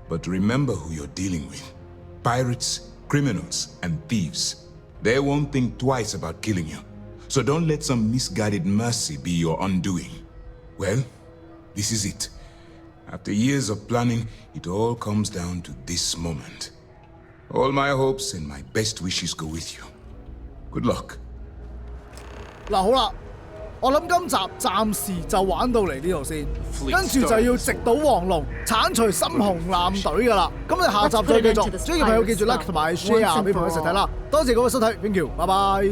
But remember who you're dealing with. Pirates, criminals, and thieves. They won't think twice about killing you. So don't let some misguided mercy be your undoing. Well, this is it. After years of planning, it all comes down to this moment. All my hopes and my best wishes go with you. Good luck. 嗱，好啦，我諗今集暫時就玩到嚟呢度先，跟住就要直搗黃龍，剷除深紅艦隊噶啦。咁你下集再繼續。中意嘅朋友記住 like 同埋 share 俾朋友一齊睇啦。多謝各位收睇 ，thank you， 拜拜。